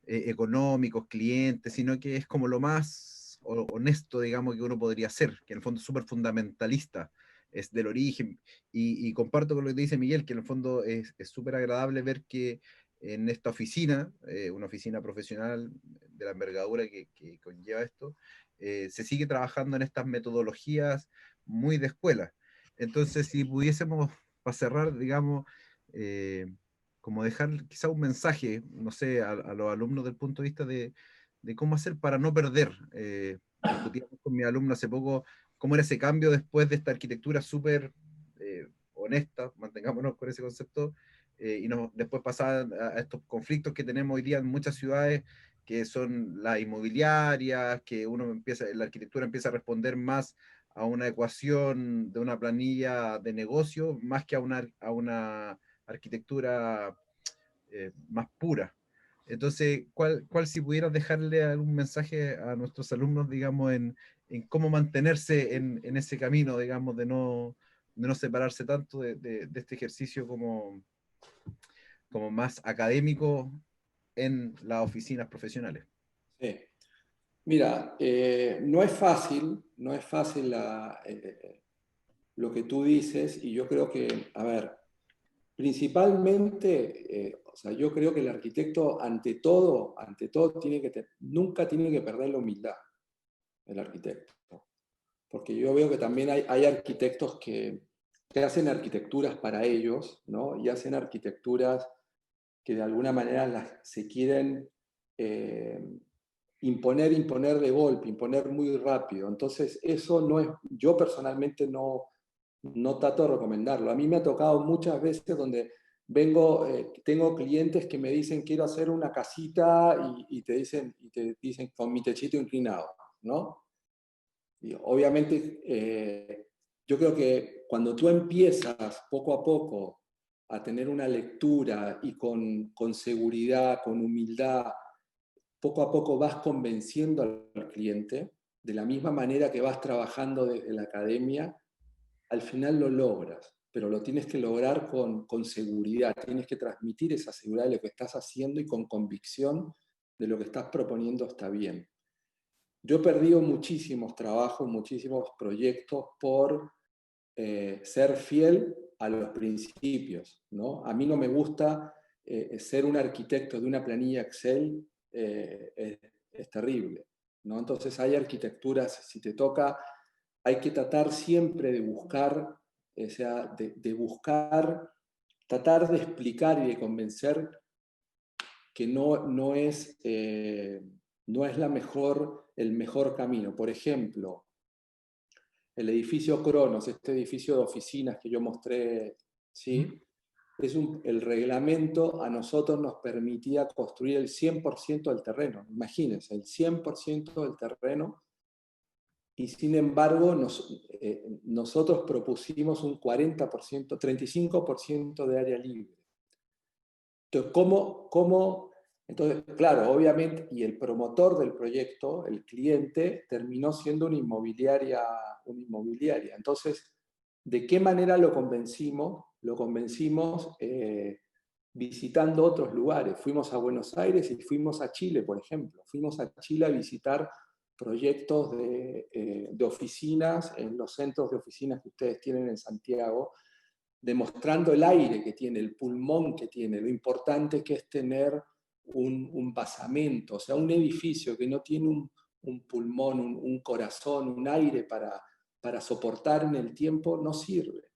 económicos, clientes, sino que es como lo más honesto, digamos, que uno podría ser, que en el fondo es súper fundamentalista, es del origen, y comparto con lo que te dice Miguel, que en el fondo es súper agradable ver que en esta oficina, una oficina profesional de la envergadura que conlleva esto, se sigue trabajando en estas metodologías muy de escuela. Entonces, si pudiésemos, para cerrar, digamos, como dejar quizá un mensaje, no sé, a los alumnos del punto de vista de cómo hacer para no perder. Discutíamos con mi alumno hace poco cómo era ese cambio después de esta arquitectura súper honesta, mantengámonos con ese concepto, y después pasar a estos conflictos que tenemos hoy día en muchas ciudades, que son las inmobiliarias, que la arquitectura empieza a responder más a una ecuación de una planilla de negocio, más que a una arquitectura más pura. Entonces, ¿cuál si pudieras dejarle algún mensaje a nuestros alumnos, digamos, en cómo mantenerse en ese camino, digamos, de no separarse tanto de este ejercicio como más académico en las oficinas profesionales? Sí. Mira, no es fácil lo que tú dices, y yo creo que, a ver, principalmente, o sea, yo creo que el arquitecto, ante todo, nunca tiene que perder la humildad, el arquitecto. Porque yo veo que también hay arquitectos que hacen arquitecturas para ellos, ¿no? Y hacen arquitecturas que de alguna manera se quieren imponer de golpe, imponer muy rápido. Entonces, eso no es, yo personalmente no trato de recomendarlo. A mí me ha tocado muchas veces donde tengo clientes que me dicen quiero hacer una casita y te dicen con mi techito inclinado, ¿no? Y obviamente yo creo que cuando tú empiezas poco a poco a tener una lectura y con seguridad, con humildad, poco a poco vas convenciendo al cliente, de la misma manera que vas trabajando desde la academia, al final lo logras, pero lo tienes que lograr con seguridad, tienes que transmitir esa seguridad de lo que estás haciendo y con convicción de lo que estás proponiendo está bien. Yo he perdido muchísimos trabajos, muchísimos proyectos por ser fiel a los principios, ¿no? A mí no me gusta ser un arquitecto de una planilla Excel, es terrible, ¿no? Entonces hay arquitecturas, si te toca, hay que tratar siempre de buscar, o sea, de buscar, tratar de explicar y de convencer que no es el mejor camino. Por ejemplo, el edificio Cronos, este edificio de oficinas que yo mostré, ¿sí? El reglamento a nosotros nos permitía construir el 100% del terreno. Imagínense, el 100% del terreno. Y sin embargo, nosotros propusimos un 40%, 35% de área libre. Entonces, entonces, claro, obviamente, y el promotor del proyecto, el cliente, terminó siendo una inmobiliaria. Entonces, ¿de qué manera lo convencimos? Lo convencimos visitando otros lugares. Fuimos a Buenos Aires y fuimos a Chile, por ejemplo. Fuimos a Chile a visitar proyectos de oficinas en los centros de oficinas que ustedes tienen en Santiago, demostrando el aire que tiene, el pulmón que tiene, lo importante que es tener un basamento, o sea, un edificio que no tiene un pulmón, un corazón, un aire para soportar en el tiempo, no sirve.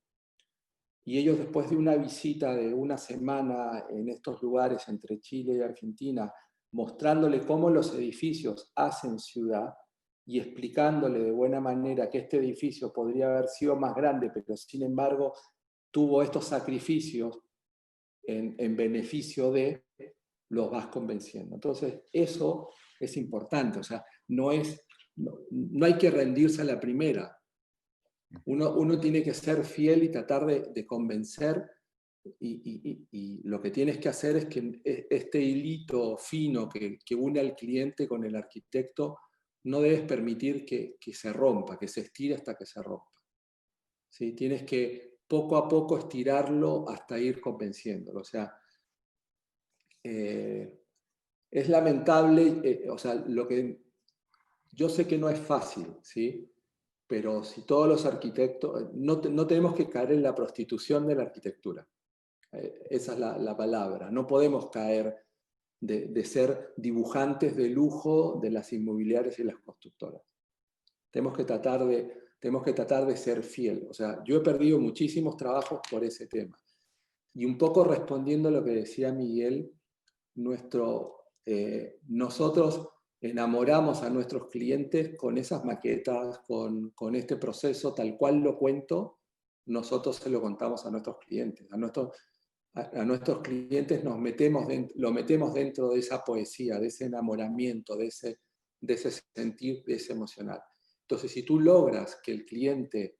Y ellos, después de una visita de una semana en estos lugares entre Chile y Argentina, mostrándole cómo los edificios hacen ciudad y explicándole de buena manera que este edificio podría haber sido más grande, pero sin embargo tuvo estos sacrificios en beneficio de, los vas convenciendo. Entonces, eso es importante, o sea, no hay que rendirse a la primera. Uno tiene que ser fiel y tratar de convencer, y lo que tienes que hacer es que este hilito fino que une al cliente con el arquitecto, no debes permitir que se rompa, que se estire hasta que se rompa. ¿Sí? Tienes que poco a poco estirarlo hasta ir convenciéndolo. O sea, es lamentable, o sea, yo sé que no es fácil, ¿sí? Pero si todos los arquitectos, no tenemos que caer en la prostitución de la arquitectura. Esa es la palabra. No podemos caer de ser dibujantes de lujo de las inmobiliarias y las constructoras. Tenemos que tratar de ser fiel. O sea, yo he perdido muchísimos trabajos por ese tema. Y un poco respondiendo a lo que decía Miguel, nosotros enamoramos a nuestros clientes con esas maquetas, con este proceso tal cual lo cuento, nosotros se lo contamos a nuestros clientes. A nuestros clientes lo metemos dentro de esa poesía, de ese enamoramiento, de ese sentir, de ese emocional. Entonces, si tú logras que el cliente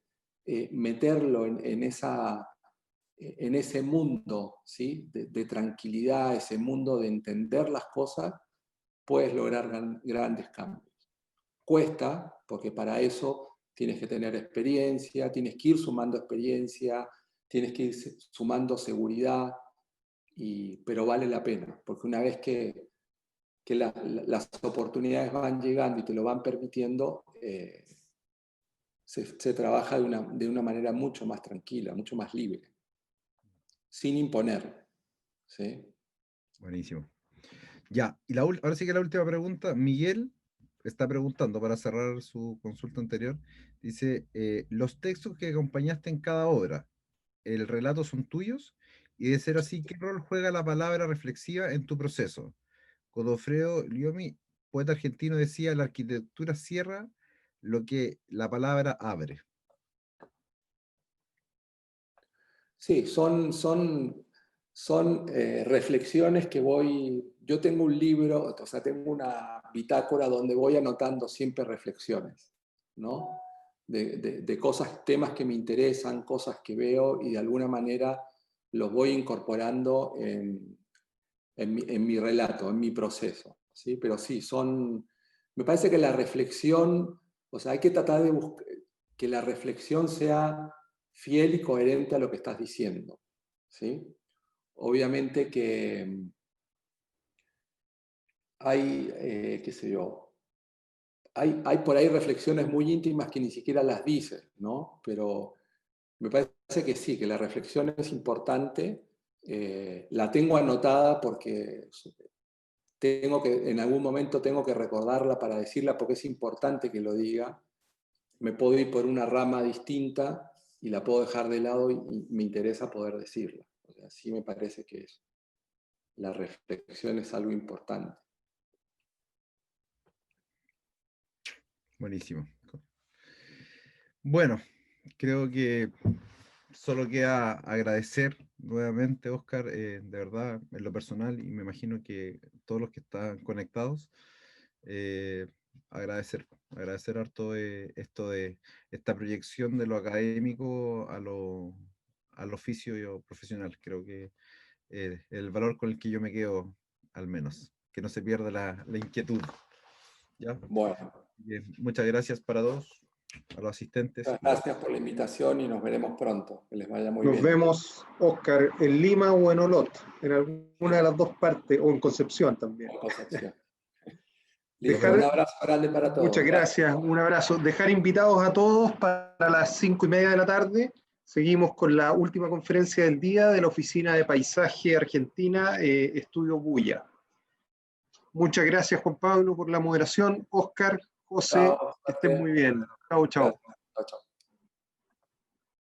meterlo en ese mundo, ¿sí? de tranquilidad, ese mundo de entender las cosas, puedes lograr grandes cambios. Cuesta, porque para eso tienes que tener experiencia, tienes que ir sumando experiencia, tienes que ir sumando seguridad, pero vale la pena, porque una vez que las oportunidades van llegando y te lo van permitiendo, se trabaja de una manera mucho más tranquila, mucho más libre, sin imponer. ¿Sí? Buenísimo. Ya, y ahora sí que la última pregunta. Miguel está preguntando, para cerrar su consulta anterior, dice, los textos que acompañaste en cada obra, ¿el relato son tuyos? Y de ser así, ¿qué rol juega la palabra reflexiva en tu proceso? Godofredo Liomi, poeta argentino, decía, la arquitectura cierra lo que la palabra abre. Sí, son reflexiones que yo tengo un libro, o sea, tengo una bitácora donde voy anotando siempre reflexiones, ¿no? De cosas, temas que me interesan, cosas que veo, y de alguna manera los voy incorporando en mi relato, en mi proceso, ¿sí? Pero sí, me parece que la reflexión, o sea, hay que tratar de buscar que la reflexión sea fiel y coherente a lo que estás diciendo, ¿sí? Obviamente que hay, qué sé yo, hay por ahí reflexiones muy íntimas que ni siquiera las dices, ¿no? Pero me parece que sí, que la reflexión es importante. La tengo anotada porque en algún momento tengo que recordarla para decirla, porque es importante que lo diga. Me puedo ir por una rama distinta y la puedo dejar de lado, y me interesa poder decirla. O sea, sí me parece que la reflexión es algo importante. Buenísimo. Bueno, creo que solo queda agradecer nuevamente, Óscar, de verdad, en lo personal, y me imagino que todos los que están conectados, agradecer harto esta proyección de lo académico al oficio profesional. Creo que el valor con el que yo me quedo, al menos, que no se pierda la inquietud. ¿Ya? Bueno. Bien, muchas gracias para todos, a los asistentes. Gracias por la invitación y nos veremos pronto. Que les vaya muy bien. Nos vemos, Óscar, en Lima o en Olot, en alguna de las dos partes, o en Concepción también. Concepción. Listo, un abrazo grande para todos. Muchas gracias, un abrazo. Dejar invitados a todos para las 5:30 de la tarde. Seguimos con la última conferencia del día de la Oficina de Paisaje Argentina, Estudio Bulla. Muchas gracias, Juan Pablo, por la moderación. Óscar, José, Chao, que estén muy bien. Chao, chao. Gracias.